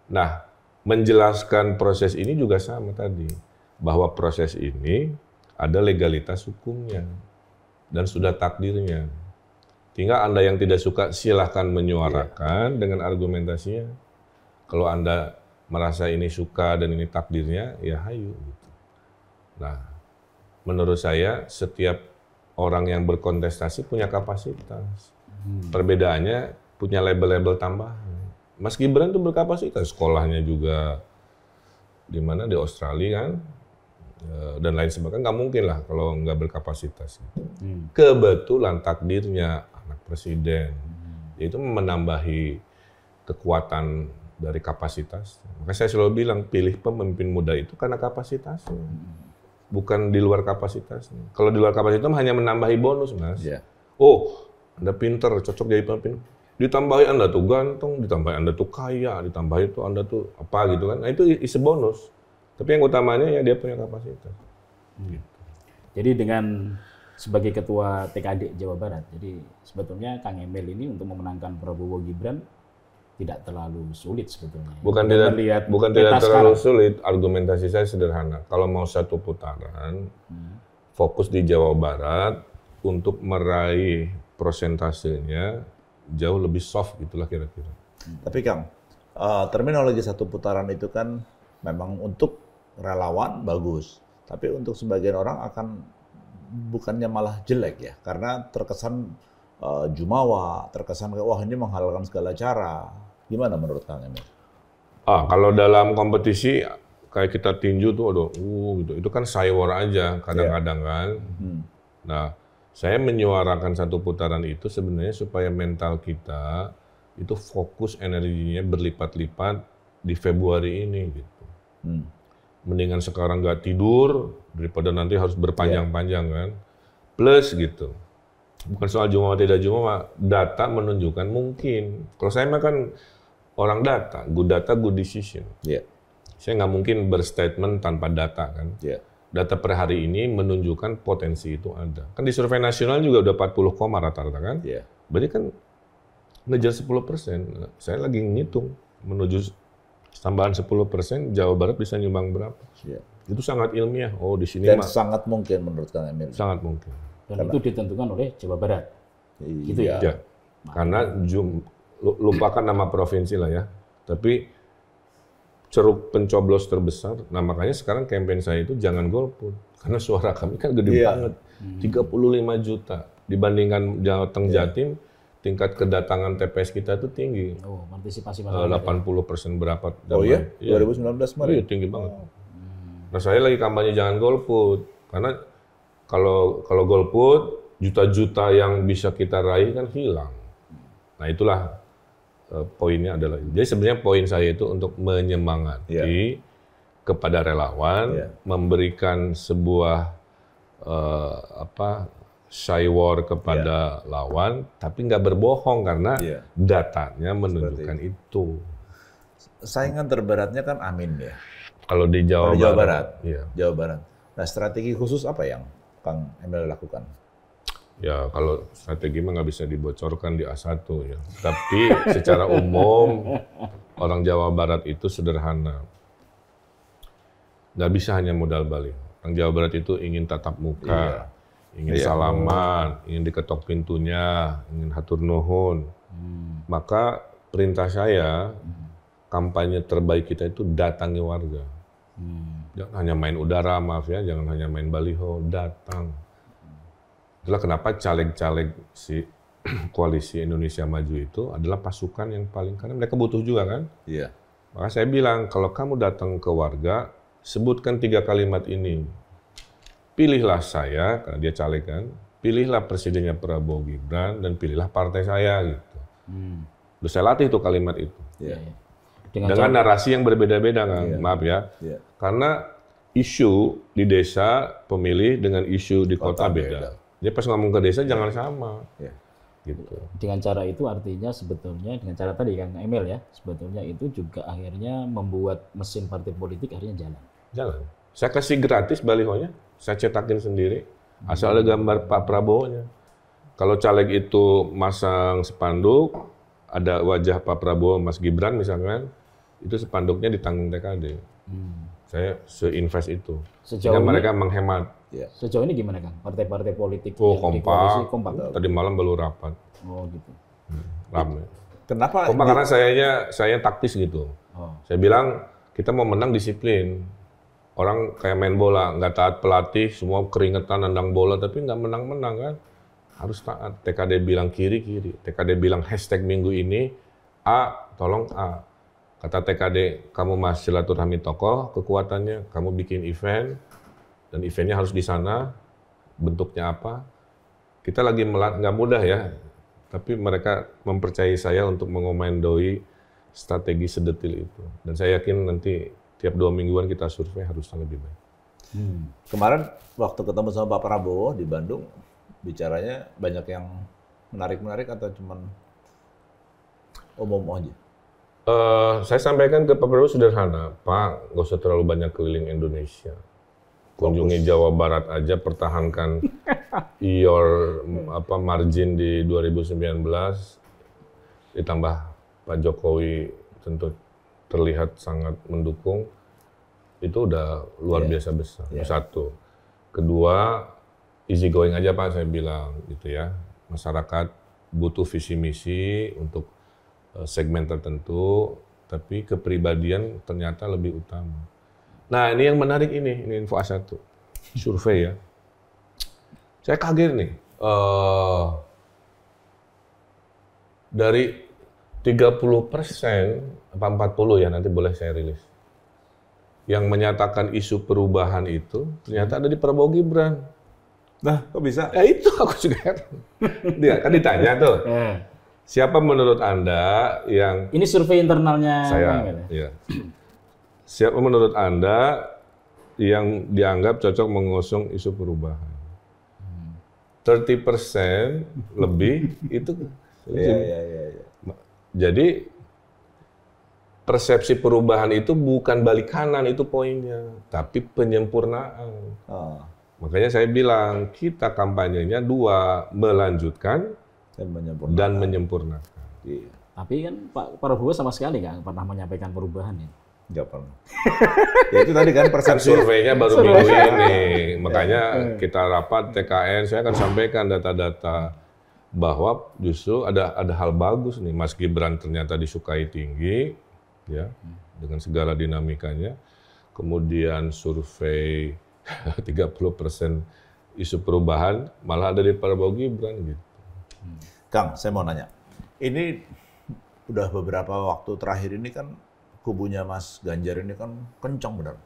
Nah, menjelaskan proses ini juga sama tadi. Bahwa proses ini ada legalitas hukumnya. Dan sudah takdirnya. Tinggal Anda yang tidak suka silahkan menyuarakan dengan argumentasinya. Kalau Anda merasa ini suka dan ini takdirnya, ya hayu. Gitu. Nah, menurut saya setiap orang yang berkontestasi punya kapasitas. Perbedaannya punya label-label tambahan. Mas Gibran itu berkapasitas, sekolahnya juga di mana di Australia kan, dan lain sebagainya. Nggak mungkin lah kalau nggak berkapasitas. Kebetulan takdirnya anak presiden, itu menambahi kekuatan dari kapasitas. Maka saya selalu bilang pilih pemimpin muda itu karena kapasitasnya, bukan di luar kapasitasnya. Kalau di luar kapasitas hanya menambahi bonus, Mas. Oh, Anda pinter, cocok jadi pemimpin. Ditambahi Anda tuh ganteng, ditambahi Anda tuh kaya, ditambahi tuh Anda tuh apa gitu kan. Nah itu isi bonus. Tapi yang utamanya ya dia punya kapasitas. Gitu. Jadi dengan sebagai ketua TKD Jawa Barat, jadi sebetulnya Kang Emil ini untuk memenangkan Prabowo Gibran tidak terlalu sulit sebetulnya. Bukan tidak terlalu sulit, argumentasi saya sederhana. Kalau mau satu putaran, fokus di Jawa Barat untuk meraih prosentasenya jauh lebih soft gitulah kira-kira. Tapi Kang, terminologi satu putaran itu kan memang untuk relawan bagus, tapi untuk sebagian orang akan bukannya malah jelek ya, karena terkesan jumawa, terkesan wah ini menghalalkan segala cara. Gimana menurut Kang Emil? Kalau dalam kompetisi kayak kita tinju tuh, gitu. Itu kan saywar aja kadang-kadang kan. Nah, saya menyuarakan satu putaran itu sebenarnya supaya mental kita itu fokus energinya berlipat-lipat di Februari ini gitu. Mendingan sekarang nggak tidur daripada nanti harus berpanjang-panjang kan. Plus gitu. Bukan soal jumawa tidak jumawa, data menunjukkan mungkin. Kalau saya mah kan orang data, good data, good decision. Saya nggak mungkin berstatement tanpa data kan. Data per hari ini menunjukkan potensi itu ada. Kan di survei nasional juga udah 40, rata-rata kan. Berarti kan ngejar 10%. Saya lagi ngitung menuju tambahan 10%, Jawa Barat bisa nyumbang berapa. Itu sangat ilmiah. Oh di sini dan sangat mungkin menurut Kang Emil. Sangat mungkin. Dan itu ditentukan oleh Jawa Barat. Gitu ya. Karena lupakan nama provinsi lah ya. Tapi ceruk pencoblos terbesar. Nah makanya sekarang campaign saya itu jangan golput. Karena suara kami kan gede banget. 35 juta. Dibandingkan Jateng Jatim, tingkat kedatangan TPS kita itu tinggi. Partisipasi 80% berapa. Oh iya? 2019 kemarin? Iya tinggi banget. Nah saya lagi kampanye jangan golput. Karena kalau golput, juta-juta yang bisa kita raih kan hilang. Nah itulah poinnya adalah. Jadi sebenarnya poin saya itu untuk menyemangati kepada relawan, memberikan sebuah shy war kepada lawan, tapi nggak berbohong karena datanya menunjukkan itu. Saingan terberatnya kan Amin ya. Kalau di Jawa Barat. Iya. Jawa Barat. Nah, strategi khusus apa yang Kang Emil lakukan? Ya, kalau strategi mah nggak bisa dibocorkan di A1 ya. Tapi secara umum, orang Jawa Barat itu sederhana. Nggak bisa hanya modal balik. Orang Jawa Barat itu ingin tatap muka, ingin salaman, ingin diketok pintunya, ingin hatur nuhun. Maka perintah saya, kampanye terbaik kita itu datangi warga. Jangan hanya main udara, maaf ya, jangan hanya main baliho, datang. Itulah kenapa caleg-caleg si koalisi Indonesia Maju itu adalah pasukan yang paling, karena mereka butuh juga kan. Iya. Maka saya bilang, kalau kamu datang ke warga, sebutkan 3 kalimat ini. Pilihlah saya, karena dia caleg kan, pilihlah presidennya Prabowo Gibran, dan pilihlah partai saya gitu. Udah saya latih tuh kalimat itu. Iya. Dengan narasi yang berbeda-beda kan, maaf ya. Karena isu di desa pemilih dengan isu di kota beda. Jadi pas ngomong ke desa jangan sama. Gitu. Dengan cara itu artinya sebetulnya, dengan cara tadi Kang Emil ya, sebetulnya itu juga akhirnya membuat mesin partai politik akhirnya jalan. Jalan. Saya kasih gratis balihonya, saya cetakin sendiri, asal ada gambar Pak Prabowo-nya. Kalau caleg itu masang spanduk, ada wajah Pak Prabowo, Mas Gibran misalkan, itu spanduknya ditanggung TKD. Saya se-invest itu. Sehingga mereka menghemat. Sejauh ini gimana Kang? Partai-partai politik yang di koalisi kompak. Tadi malam baru rapat. Oh gitu. Ramai. Kenapa? Kompak karena saya taktis gitu. Saya bilang kita mau menang disiplin. Orang kayak main bola, nggak taat pelatih, semua keringetan nendang bola, tapi nggak menang-menang kan. Harus taat. TKD bilang kiri-kiri. TKD bilang hashtag minggu ini A, tolong A. Kata TKD, kamu mas silaturahmi tokoh, kekuatannya, kamu bikin event, dan eventnya harus di sana, bentuknya apa. Kita lagi nggak mudah ya, tapi mereka mempercayai saya untuk mengomandoi strategi sedetil itu. Dan saya yakin nanti tiap 2 mingguan kita survei harusnya lebih baik. Kemarin waktu ketemu sama Pak Prabowo di Bandung, bicaranya banyak yang menarik-menarik atau cuman umum aja? Saya sampaikan ke Pak Prabowo sederhana, Pak, nggak usah terlalu banyak keliling Indonesia. Kunjungi Jawa Barat aja, pertahankan your margin di 2019, ditambah Pak Jokowi tentu terlihat sangat mendukung, itu udah luar biasa besar. Satu. Kedua, easy going aja Pak, saya bilang gitu ya. Masyarakat butuh visi misi untuk segmen tertentu, tapi kepribadian ternyata lebih utama. Nah, ini yang menarik ini info A1, survei ya. Saya kaget nih, dari 30%, apa 40 ya, nanti boleh saya rilis, yang menyatakan isu perubahan itu ternyata ada di Prabowo Gibran. Nah, kok bisa? Ya itu aku juga heran. Dia kan ditanya tuh. Siapa menurut Anda yang... Ini survei internalnya saya, ya. Siapa menurut Anda yang dianggap cocok mengusung isu perubahan? 30% lebih itu. Jadi persepsi perubahan itu bukan balik kanan, itu poinnya, tapi penyempurnaan. Makanya saya bilang kita kampanyenya 2, melanjutkan dan menyempurnakan. Tapi kan Pak Prabowo sama sekali nggak pernah menyampaikan perubahan ya? Nggak pernah. Ya itu tadi kan persepsi. Surveinya baru minggu ini. Makanya kita rapat TKN, saya akan sampaikan data-data bahwa justru ada hal bagus nih. Mas Gibran ternyata disukai tinggi, ya, dengan segala dinamikanya. Kemudian survei 30% isu perubahan malah ada di Prabowo Gibran gitu. Kang, saya mau nanya. Ini udah beberapa waktu terakhir ini kan kubunya Mas Ganjar ini kan kencang benar.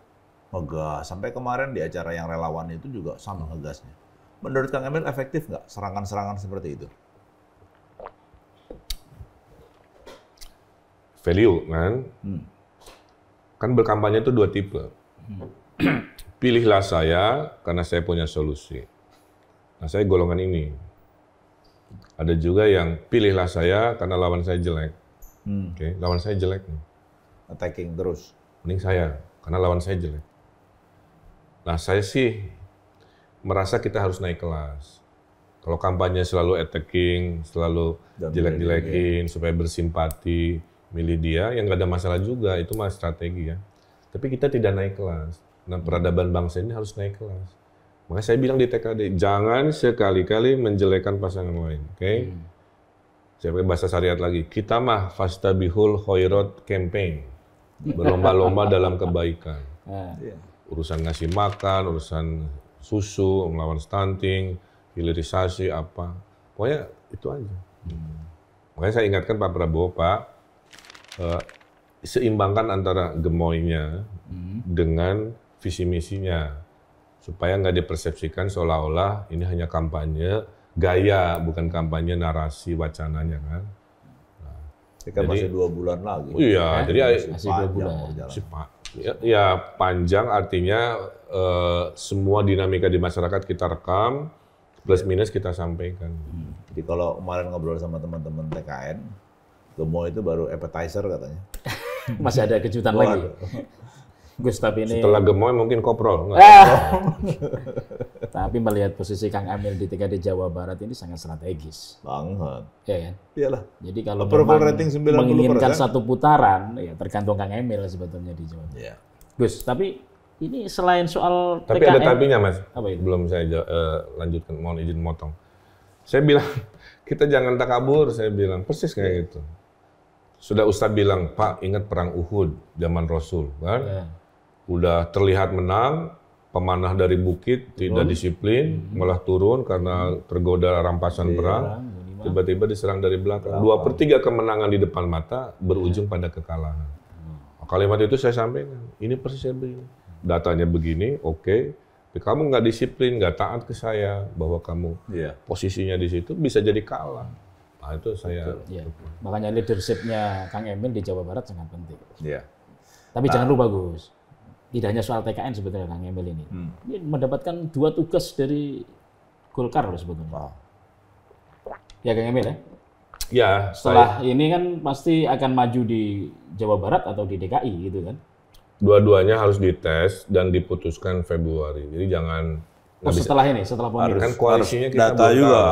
Ngegas. Sampai kemarin di acara yang relawan itu juga sama ngegasnya. Menurut Kang Emil efektif nggak serangan-serangan seperti itu? Value kan? Kan berkampanye itu 2 tipe. Pilihlah saya karena saya punya solusi. Nah, saya golongan ini. Ada juga yang pilihlah saya karena lawan saya jelek. Oke, lawan saya jelek nih. Attacking terus. Mending saya karena lawan saya jelek. Nah, saya sih merasa kita harus naik kelas. Kalau kampanye selalu attacking, selalu jelek-jelekin supaya bersimpati, milih dia, yang nggak ada masalah juga, itu mah strategi ya. Tapi kita tidak naik kelas. Nah, peradaban bangsa ini harus naik kelas. Makanya saya bilang di TKD, jangan sekali-kali menjelekkan pasangan lain, oke? Saya pakai bahasa syariat lagi, kita mah fastabihul khairat campaign, berlomba-lomba dalam kebaikan. Urusan ngasih makan, urusan susu, melawan stunting, hilirisasi apa, pokoknya itu aja. Makanya saya ingatkan Pak Prabowo, Pak, seimbangkan antara gemoynya dengan visi misinya, supaya nggak dipersepsikan seolah-olah ini hanya kampanye gaya, bukan kampanye narasi wacananya kan. Nah, jadi masih 2 bulan lagi. Iya, jadi masih 2 bulan. Ya panjang artinya semua dinamika di masyarakat kita rekam, plus minus kita sampaikan. Jadi kalau kemarin ngobrol sama teman-teman TKN, Gemoy itu baru appetizer katanya. Masih ada kejutan lagi. Gus, tapi ini... Setelah Gemoy mungkin koprol. Tapi melihat posisi Kang Emil di TKD Jawa Barat ini sangat strategis. Banget. Ya kan? Iyalah. Jadi kalau rating 90%, menginginkan satu putaran, ya tergantung Kang Emil sebetulnya di Jawa Barat. Iya. Gus, tapi ini selain soal tapi TKN... ada tapinya, Mas. Apa itu? Belum saya lanjutkan, mohon izin motong. Saya bilang, kita jangan takabur, saya bilang. Persis kayak gitu. Sudah Ustadz bilang, Pak, ingat perang Uhud, zaman Rasul. Kan? Udah terlihat menang, pemanah dari bukit, tidak disiplin, malah turun karena tergoda rampasan perang. Tiba-tiba diserang dari belakang. 2/3 kemenangan di depan mata berujung pada kekalahan. Kalimat itu saya sampaikan, ini persis begini. Datanya begini, oke. Tapi kamu nggak disiplin, nggak taat ke saya bahwa kamu posisinya di situ bisa jadi kalah. Nah itu saya. Ya. Makanya leadership-nya Kang Emil di Jawa Barat sangat penting. Iya. Tapi jangan lupa Gus, tidak hanya soal TKN sebetulnya Kang Emil ini. Ini mendapatkan 2 tugas dari Golkar loh sebetulnya. Ya Kang Emil ya? Ya. Setelah ini kan pasti akan maju di Jawa Barat atau di DKI gitu kan? Dua-duanya harus dites dan diputuskan Februari. Jadi jangan. Setelah ini, setelah pemilu. Kan koalisinya kita data juga.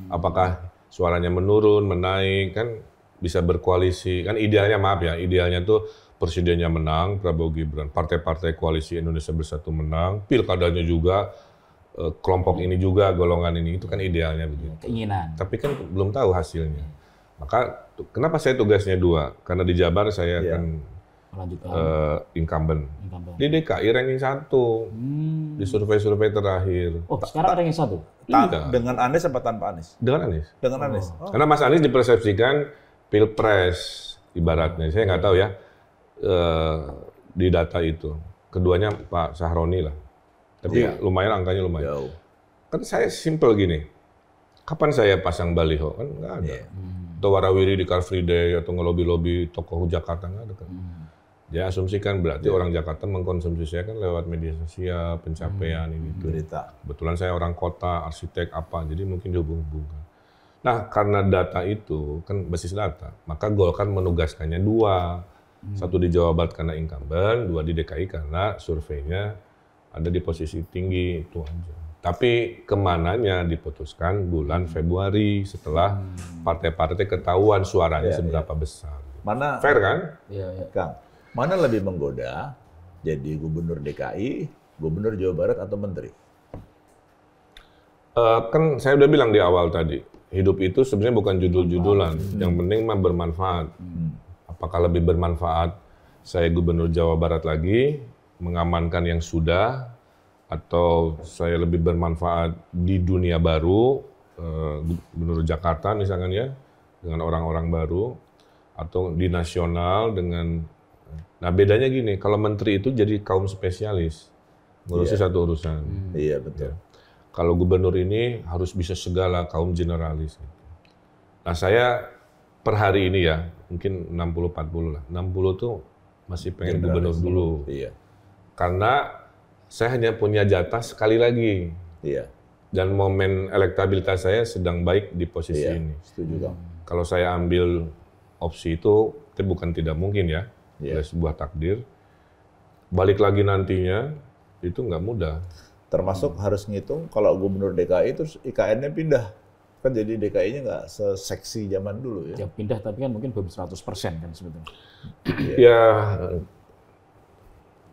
Apakah suaranya menurun, menaik, kan bisa berkoalisi. Kan idealnya, maaf ya, idealnya tuh presidennya menang, Prabowo Gibran. Partai-partai koalisi Indonesia Bersatu menang, pilkadanya juga, kelompok ini juga, golongan ini. Itu kan idealnya begitu. Keinginan. Tapi kan belum tahu hasilnya. Maka kenapa saya tugasnya 2? Karena di Jabar saya akan incumbent. Di DKI ranking 1. Di survei-survei terakhir. Oh, sekarang ranking 1? Dengan Anies apa tanpa Anies? Dengan Anies. Dengan Anies. Karena Mas Anies dipersepsikan pilpres ibaratnya. Saya nggak tahu ya di data itu. Keduanya Pak Sahroni lah. Tapi lumayan, angkanya lumayan. Jauh. Kan saya simple gini. Kapan saya pasang baliho? Kan nggak ada. Atau warawiri di Car Free Day atau ngelobi-lobi tokoh Jakarta nggak ada kan. Ya asumsikan berarti orang Jakarta mengkonsumsi saya kan lewat media sosial, pencapaian ini itu. Berita. Kebetulan saya orang kota, arsitek apa, jadi mungkin dihubung-hubungkan. Nah karena data itu kan basis data, maka Golkar menugaskannya 2. 1 di Jawa Barat karena incumbent, 2 di DKI karena surveinya ada di posisi tinggi, itu aja. Tapi kemananya diputuskan bulan Februari setelah partai-partai ketahuan suaranya seberapa besar. Mana? Fair kan? Iya. Kang, mana lebih menggoda jadi gubernur DKI, gubernur Jawa Barat atau menteri? Kan saya udah bilang di awal tadi, hidup itu sebenarnya bukan judul-judulan, yang penting mah bermanfaat. Apakah lebih bermanfaat saya gubernur Jawa Barat lagi, mengamankan yang sudah, atau saya lebih bermanfaat di dunia baru, gubernur Jakarta misalkan ya, dengan orang-orang baru, atau di nasional dengan. Nah bedanya gini, kalau menteri itu jadi kaum spesialis, ngurusi satu urusan. Iya betul. Kalau gubernur ini harus bisa segala, kaum generalis. Nah saya per hari ini ya, mungkin 60-40 lah. 60 tuh masih pengen gubernur dulu. Iya. Karena saya hanya punya jatah sekali lagi. Iya. Dan momen elektabilitas saya sedang baik di posisi ini. Setuju Kang. Kalau saya ambil opsi itu bukan tidak mungkin ya, oleh sebuah takdir. Balik lagi nantinya, itu nggak mudah. Termasuk harus ngitung kalau gubernur DKI terus IKN-nya pindah. Kan jadi DKI-nya nggak seseksi zaman dulu ya. Ya pindah tapi kan mungkin belum 100% kan sebetulnya. Ya,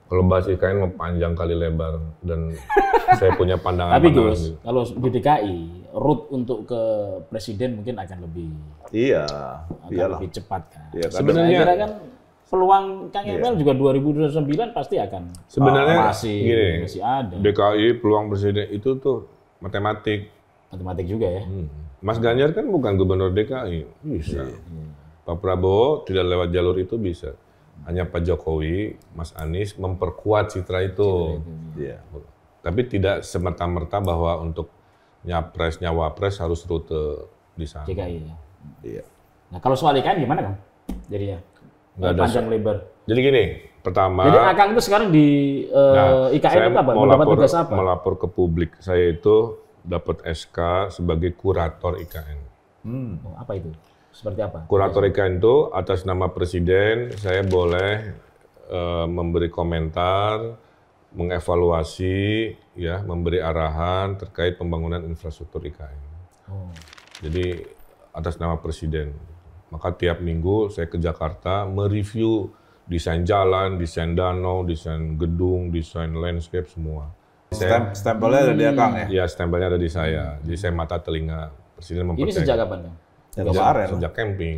kalau bahas IKN mau panjang kali lebar dan saya punya pandangan. Tapi Gus, kalau di DKI, route untuk ke presiden mungkin akan lebih lebih cepat kan. Iya, sebenarnya saya kira kan peluang Kang Emil juga 2029 pasti akan sebenarnya masih ada. DKI peluang presiden itu tuh matematik juga ya. Mas Ganjar kan bukan gubernur DKI, bisa. Pak Prabowo tidak lewat jalur itu bisa. Hanya Pak Jokowi, Mas Anies memperkuat citra itu. Tapi tidak semerta-merta bahwa untuk nyapres, nyawapres harus rute di sana. DKI ya. Iya. Nah kalau soal IKN gimana Kang? Jadinya panjang lebar. Jadi gini, pertama. Jadi Akang itu sekarang di IKN itu apa? Mendapat tugas apa? Melapor ke publik. Saya itu dapat SK sebagai kurator IKN. Oh, apa itu? Seperti apa? Kurator IKN itu atas nama presiden saya boleh memberi komentar, mengevaluasi, ya, memberi arahan terkait pembangunan infrastruktur IKN. Jadi atas nama presiden. Maka tiap minggu saya ke Jakarta mereview desain jalan, desain danau, desain gedung, desain landscape semua. Stempelnya ada di Akang ya? Iya, stempelnya ada di saya. Jadi saya mata telinga presiden mempercayai. Ini sejak kapan Kang? Yang kemarin. Sejak camping.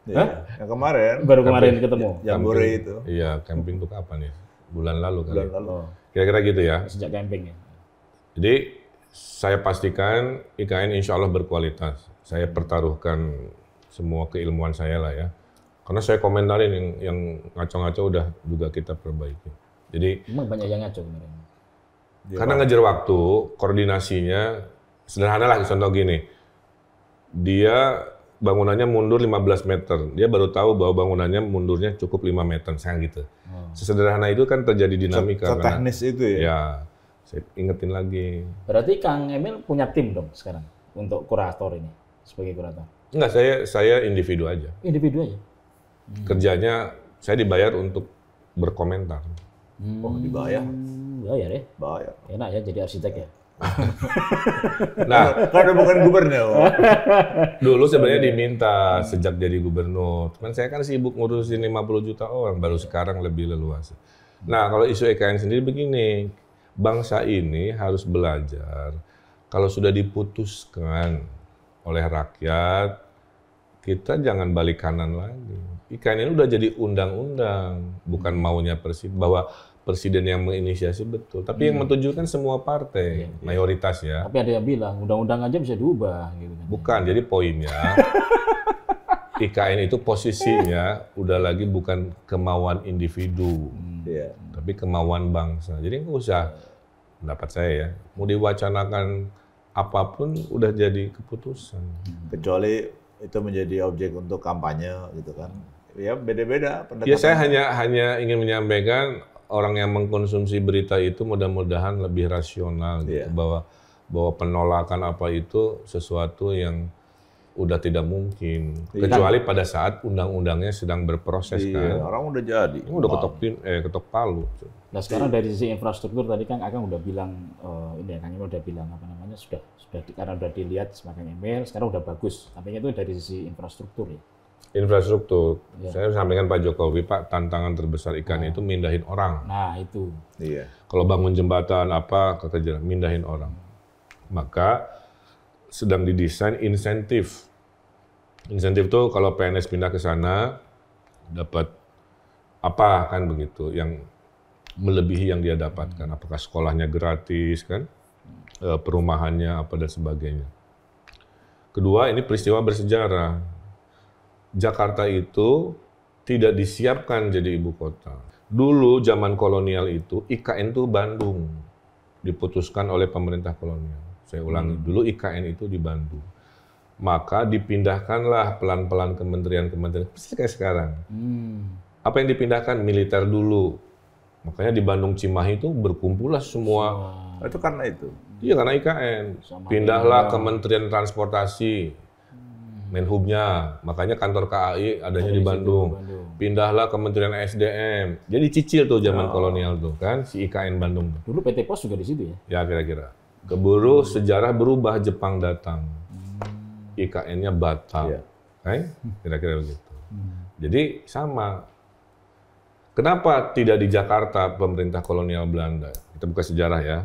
Yang kemarin. Baru kemarin ketemu. Jambore itu. Iya, camping itu kapan ya? Bulan lalu kali. Bulan lalu. Kira-kira gitu ya. Sejak camping ya. Jadi saya pastikan IKN insya Allah berkualitas. Saya pertaruhkan semua keilmuan saya lah ya. Karena saya komentarin yang ngaco-ngaco udah juga kita perbaiki. Jadi emang banyak yang ngaco kemarin. Karena ngejar waktu, koordinasinya sederhana lah, contoh gini. Dia bangunannya mundur 15 meter. Dia baru tahu bahwa bangunannya mundurnya cukup 5 meter, saya gitu. Sesederhana itu kan terjadi dinamika. Seteknis itu ya? Ya, saya ingetin lagi. Berarti Kang Emil punya tim dong sekarang untuk kurator ini, sebagai kurator? Enggak, saya individu aja. Individu aja? Kerjanya saya dibayar untuk berkomentar. Oh, dibayar? Bayar ya? Bayar. Enak ya jadi arsitek ya? Nah, karena bukan gubernur. Dulu sebenarnya diminta sejak jadi gubernur. Cuman saya kan sibuk ngurusin 50 juta orang, baru sekarang lebih leluasa. Nah, kalau isu IKN sendiri begini, bangsa ini harus belajar kalau sudah diputuskan oleh rakyat, kita jangan balik kanan lagi. IKN ini udah jadi undang-undang, bukan maunya presiden, bahwa presiden yang menginisiasi betul, tapi yang menunjukkan semua partai, mayoritas ya. Tapi ada yang bilang undang-undang aja bisa diubah, gitu kan? Bukan, jadi poinnya IKN itu posisinya udah lagi bukan kemauan individu, tapi kemauan bangsa. Jadi nggak usah, pendapat saya ya, mau diwacanakan apapun udah jadi keputusan. Kecuali itu menjadi objek untuk kampanye gitu kan. Ya beda-beda pendekatan. Ya saya hanya ingin menyampaikan orang yang mengkonsumsi berita itu mudah-mudahan lebih rasional gitu, bahwa penolakan apa itu sesuatu yang udah tidak mungkin, kecuali pada saat undang-undangnya sedang berproses kan. Orang udah jadi. Ini udah ketok palu. Nah sekarang dari sisi infrastruktur tadi kan Akang udah bilang ini ya, Kang Emil udah bilang apa namanya sudah karena udah dilihat semakin email sekarang udah bagus. Tapi itu dari sisi infrastruktur ya. Infrastruktur. Saya sampaikan Pak Jokowi, Pak, tantangan terbesar IKN itu mindahin orang. Nah, itu. Iya. Kalau bangun jembatan apa kekejar, mindahin orang. Maka sedang didesain insentif. Insentif tuh kalau PNS pindah ke sana dapat apa kan begitu yang melebihi yang dia dapatkan. Apakah sekolahnya gratis kan? Perumahannya apa dan sebagainya. Kedua, ini peristiwa bersejarah. Jakarta itu tidak disiapkan jadi ibu kota. Dulu zaman kolonial itu IKN itu Bandung, diputuskan oleh pemerintah kolonial. Saya ulangi, dulu IKN itu di Bandung. Maka dipindahkanlah pelan-pelan kementerian-kementerian, seperti kayak sekarang. Apa yang dipindahkan? Militer dulu. Makanya di Bandung Cimahi itu berkumpullah semua. Itu karena itu. Iya, karena IKN. Pindahlah Kementerian Transportasi, Menhubnya. Makanya kantor KAI adanya di Bandung. Pindahlah Kementerian SDM. Jadi cicil tuh zaman kolonial tuh kan, si IKN Bandung. Dulu PT Pos juga di situ ya? Ya kira-kira. Keburu sejarah berubah, Jepang datang. IKN-nya Batam. Kan? Kira-kira begitu. Jadi sama. Kenapa tidak di Jakarta pemerintah kolonial Belanda? Kita buka sejarah ya.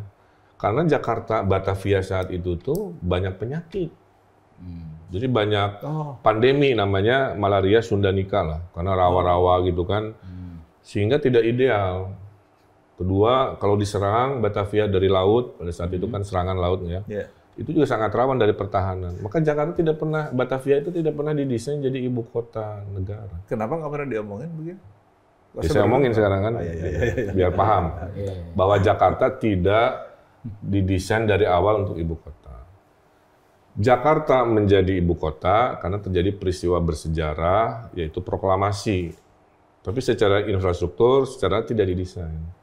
Karena Jakarta, Batavia saat itu tuh banyak penyakit. Jadi banyak pandemi namanya malaria Sundanika lah. Karena rawa-rawa gitu kan. Sehingga tidak ideal. Kedua, kalau diserang Batavia dari laut, pada saat itu kan serangan laut ya. Itu juga sangat rawan dari pertahanan. Maka Jakarta tidak pernah, Batavia itu tidak pernah didesain jadi ibu kota negara. Kenapa nggak pernah diomongin begini? Saya omongin sekarang kan, biar paham. Bahwa Jakarta tidak didesain dari awal untuk ibu kota. Jakarta menjadi ibu kota karena terjadi peristiwa bersejarah, yaitu proklamasi. Tapi secara infrastruktur, secara tidak didesain.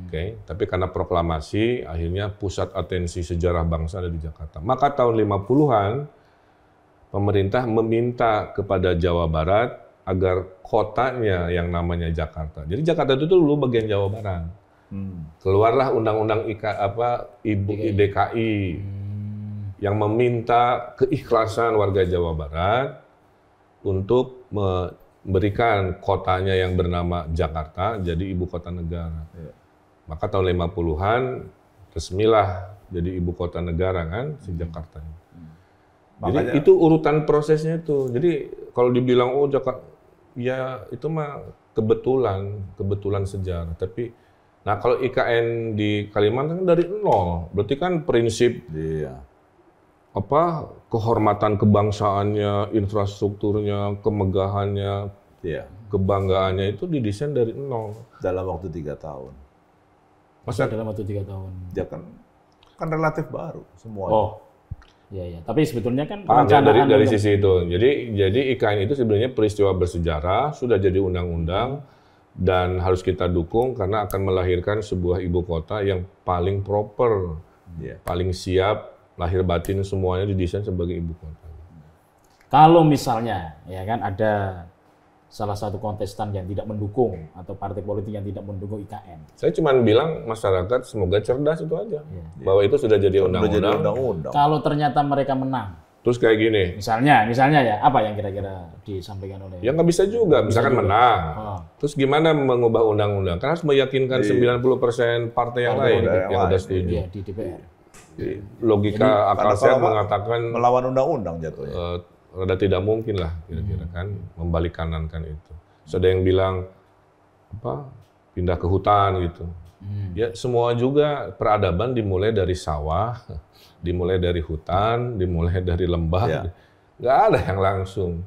Oke, tapi karena proklamasi, akhirnya pusat atensi sejarah bangsa ada di Jakarta. Maka tahun 50-an, pemerintah meminta kepada Jawa Barat agar kotanya yang namanya Jakarta. Jadi Jakarta itu dulu bagian Jawa Barat. Keluarlah Undang-Undang DKI yang meminta keikhlasan warga Jawa Barat untuk memberikan kotanya yang bernama Jakarta jadi ibu kota negara. Maka tahun 50-an resmilah jadi ibu kota negara kan si Jakarta. Jadi itu urutan prosesnya itu. Jadi kalau dibilang oh Jakarta, ya itu mah kebetulan sejarah. Tapi nah kalau IKN di Kalimantan kan dari nol, berarti kan prinsip kehormatan kebangsaannya, infrastrukturnya, kemegahannya, kebanggaannya itu didesain dari nol. Dalam waktu 3 tahun. Masa dalam waktu 3 tahun? Ya kan relatif baru semuanya. Oh, iya. Tapi sebetulnya kan dari sisi itu. Jadi IKN itu sebenarnya peristiwa bersejarah, sudah jadi undang-undang dan harus kita dukung karena akan melahirkan sebuah ibu kota yang paling proper, paling siap, lahir batin semuanya didesain sebagai ibu kota. Kalau misalnya ya kan ada salah satu kontestan yang tidak mendukung atau partai politik yang tidak mendukung IKN. Saya cuma bilang masyarakat semoga cerdas itu aja. Bahwa itu sudah jadi undang-undang. Kalau ternyata mereka menang. Terus kayak gini. Misalnya ya apa yang kira-kira disampaikan oleh? Ya nggak bisa juga, misalkan menang. Terus gimana mengubah undang-undang? Kan harus meyakinkan 90% partai yang lain yang sudah setuju. Di DPR. Jadi, logika akal sehat mengatakan melawan undang-undang jatuhnya. Rada tidak mungkin lah kira-kira kan membalik kanankan itu. Ada yang bilang pindah ke hutan gitu. Ya semua juga peradaban dimulai dari sawah, dimulai dari hutan, dimulai dari lembah. Nggak ada yang langsung.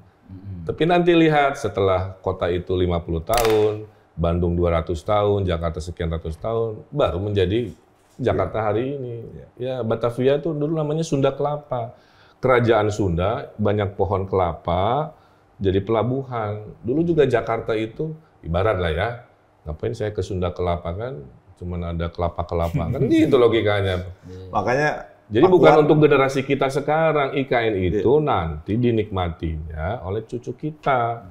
Tapi nanti lihat setelah kota itu 50 tahun, Bandung 200 tahun, Jakarta sekian ratus tahun, baru menjadi Jakarta hari ini. Ya Batavia itu dulu namanya Sunda Kelapa. Kerajaan Sunda, banyak pohon kelapa, jadi pelabuhan. Dulu juga Jakarta itu, ibarat lah ya, ngapain saya ke Sunda Kelapa kan, cuman ada kelapa-kelapa, kan gitu logikanya. Makanya, jadi bukan untuk generasi kita sekarang, IKN itu nanti dinikmatinya oleh cucu kita,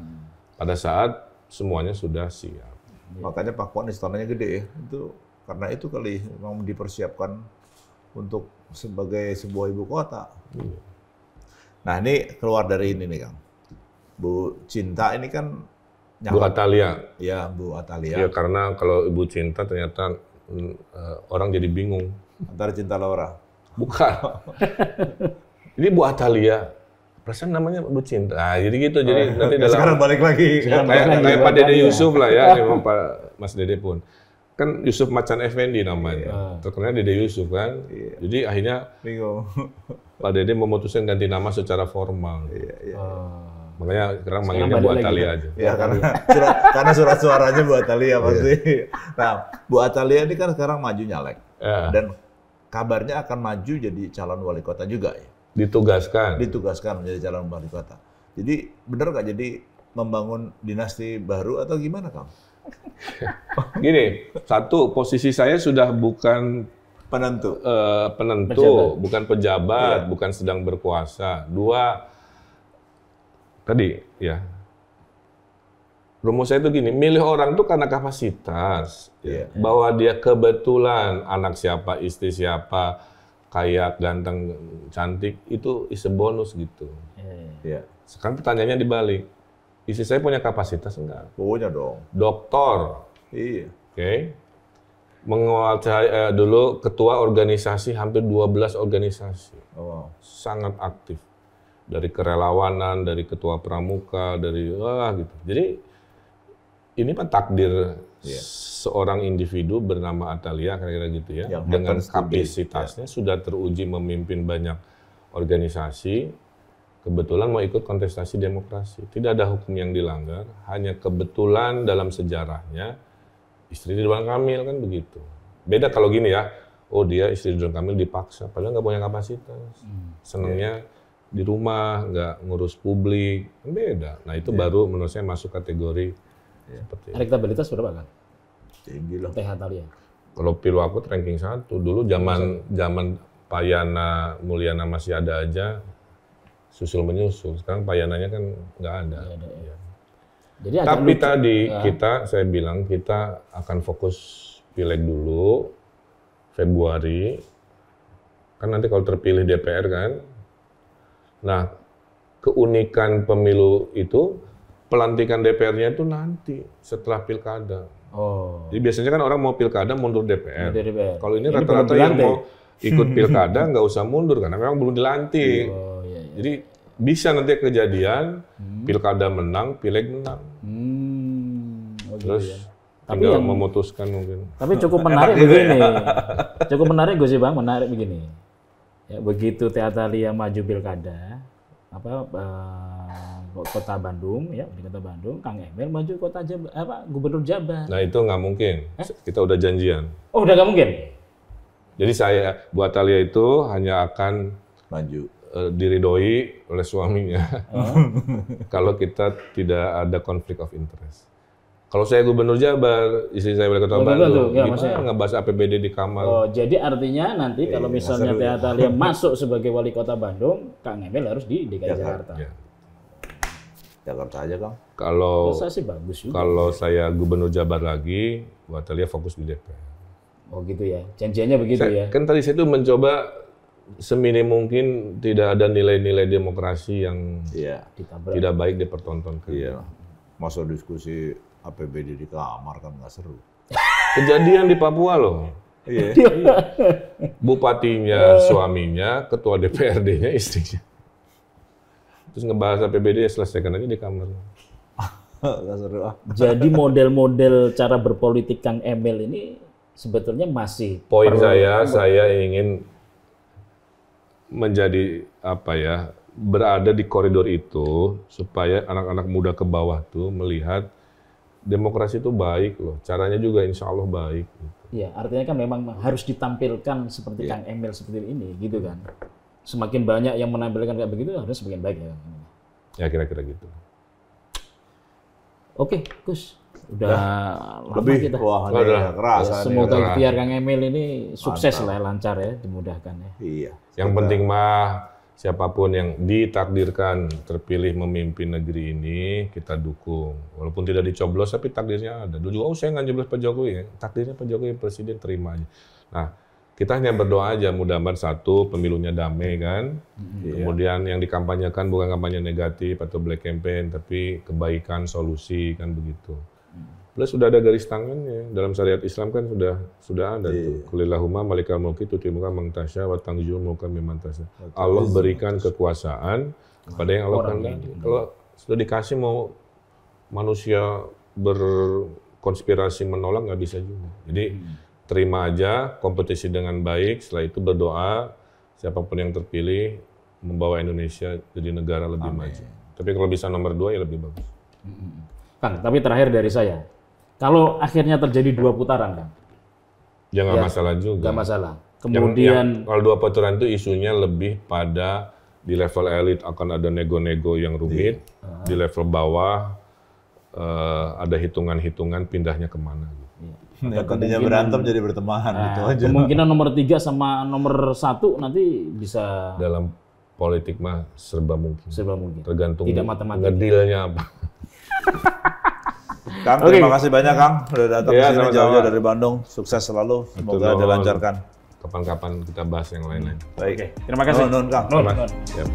pada saat semuanya sudah siap. Makanya Pakuan istananya gede ya, itu karena itu kali memang dipersiapkan untuk sebagai sebuah ibu kota. Nah ini keluar dari ini nih Kang, Bu Cinta ini kan Bu Atalia. Ya Bu Atalia. Ya karena kalau Ibu Cinta ternyata orang jadi bingung. Antara Cinta Laura. Bukan. Ini Bu Atalia. Perasaan namanya Bu Cinta. Nah, jadi gitu. Jadi nanti dalam sekarang balik lagi. Kayak Pak Dede Yusuf lah ya, memang Pak Mas Dede pun. Kan Yusuf Macan Effendi namanya, terkenal Dede Yusuf kan. Jadi akhirnya bingung. Pak Dede memutuskan ganti nama secara formal. Makanya sekarang manggilnya Bu Atalia aja. Ya karena surat suaranya Bu Atalia pasti. Nah Bu Atalia ini kan sekarang maju nyalek dan kabarnya akan maju jadi calon wali kota juga ya. Ditugaskan menjadi calon wali kota. Jadi benar nggak jadi membangun dinasti baru atau gimana Kang? Gini, satu, posisi saya sudah bukan penentu, bukan pejabat, bukan sedang berkuasa. Dua, tadi ya, rumus saya itu gini, milih orang tuh karena kapasitas, bahwa dia kebetulan anak siapa, istri siapa, kaya, ganteng, cantik, itu is a bonus gitu. Sekarang pertanyaannya dibalik, istri saya punya kapasitas enggak? Punya dong. Doktor. Iya. Oke. Menguasai dulu ketua organisasi, hampir 12 organisasi. Sangat aktif. Dari kerelawanan, dari ketua pramuka, dari gitu. Jadi ini kan takdir seorang individu bernama Atalia, kira-kira gitu ya. Yang dengan kapasitasnya sudah teruji memimpin banyak organisasi. Kebetulan mau ikut kontestasi demokrasi. Tidak ada hukum yang dilanggar, hanya kebetulan dalam sejarahnya istri Ridwan Kamil kan begitu. Beda kalau gini ya, oh dia istri Ridwan Kamil dipaksa, padahal nggak punya kapasitas. Senangnya di rumah, nggak ngurus publik, beda. Nah itu baru menurut saya masuk kategori seperti itu. Elektabilitas berapa kan? Tinggi lah. Teh Atalia. Kalau Pilwakut ranking 1, dulu zaman Pak Yana Mulyana masih ada aja, susul menyusul. Sekarang Pak Yananya kan nggak ada. Ya. Jadi tapi tadi saya bilang kita akan fokus pileg dulu Februari. Kan nanti kalau terpilih DPR kan. Nah, keunikan pemilu itu pelantikan DPR-nya itu nanti setelah pilkada. Jadi biasanya kan orang mau pilkada mundur DPR. Kalau ini rata-rata yang mau ikut pilkada nggak usah mundur karena memang belum dilantik. Jadi bisa nanti kejadian pilkada menang, pileg menang. Terus tinggal memutuskan mungkin. Tapi cukup menarik begini. Cukup menarik gue sih Bang, menarik begini. Ya, begitu Teh Atalia maju pilkada, kota Bandung, ya di kota Bandung, Kang Emil maju gubernur Jabar. Nah itu nggak mungkin. Kita udah janjian. Oh udah nggak mungkin. Jadi saya buat Atalia itu hanya akan maju diridoi oleh suaminya kalau kita tidak ada konflik of interest. Kalau saya gubernur Jabar, istri saya wali kota Bandung, gimana ngebahas APBD di kamar? Jadi artinya nanti kalau misalnya Teh Atalia masuk sebagai wali kota Bandung, Kang Emil harus di DKI Jakarta. Jakarta aja Kang. Kalau saya gubernur Jabar lagi, buat Atalia fokus di DPR. Oh gitu ya, janjiannya begitu ya? Kan tadi saya tuh mencoba seminim mungkin tidak ada nilai-nilai demokrasi yang tidak baik dipertontonkan. Iya. Masa diskusi APBD di kamar kan nggak seru. Kejadian di Papua loh. Iya. Bupatinya, suaminya, ketua DPRD-nya, istrinya. Terus ngebahas APBD ya selesaikan aja di kamar. Nggak seru ah. Jadi model-model cara berpolitik Kang Emil ini sebetulnya masih. Poin saya ingin menjadi berada di koridor itu supaya anak-anak muda ke bawah tuh melihat demokrasi itu baik loh, caranya juga insya Allah baik. Iya, artinya kan memang harus ditampilkan seperti Kang Emil seperti ini, gitu kan. Semakin banyak yang menampilkan kayak begitu, harus semakin baik ya. Ya kira-kira gitu. Oke, Gus. Udah lama lebih kita. Wah, keras. Semoga ikhtiar Kang Emil ini sukses lah, lancar ya, dimudahkan ya. Iya. Yang penting mah siapapun yang ditakdirkan terpilih memimpin negeri ini kita dukung. Walaupun tidak dicoblos tapi takdirnya ada. Dulu juga saya nggak nyoblos Pak Jokowi ya. Takdirnya Pak Jokowi presiden terima aja. Nah, kita hanya berdoa aja mudah-mudahan satu pemilunya damai kan. Kemudian yang dikampanyekan bukan kampanye negatif atau black campaign tapi kebaikan, solusi kan begitu. Plus sudah ada garis tangannya. Dalam syariat Islam kan sudah ada tuh. Qulillahumma malikal mulki tu'til mulka man tasya wa tanzilul mulka mimman tasya. Allah berikan kekuasaan kepada yang Allah kehendaki. Kalau sudah dikasih mau manusia berkonspirasi menolak nggak bisa juga. Jadi terima aja, kompetisi dengan baik, setelah itu berdoa siapapun yang terpilih membawa Indonesia jadi negara lebih maju. Tapi kalau bisa nomor 2 ya lebih bagus. Kang, tapi terakhir dari saya. Kalau akhirnya terjadi 2 putaran, Kang? Ya nggak masalah juga. Nggak masalah. Kemudian kalau 2 putaran itu isunya lebih pada di level elit akan ada nego-nego yang rumit, di level bawah ada hitungan-hitungan pindahnya kemana. Ya, tadinya berantem jadi berteman gitu aja. Kemungkinan nomor 3 sama nomor 1 nanti bisa. Dalam politik mah serba mungkin. Serba mungkin. Tergantung tidak matematik. ngedilnya apa. Kang, terima kasih banyak Kang udah datang ke sini jauh-jauh dari Bandung. Sukses selalu. Semoga dilancarkan. Kapan-kapan kita bahas yang lain-lain. Baik. Terima kasih. Nun, Kang. Nun. Yep.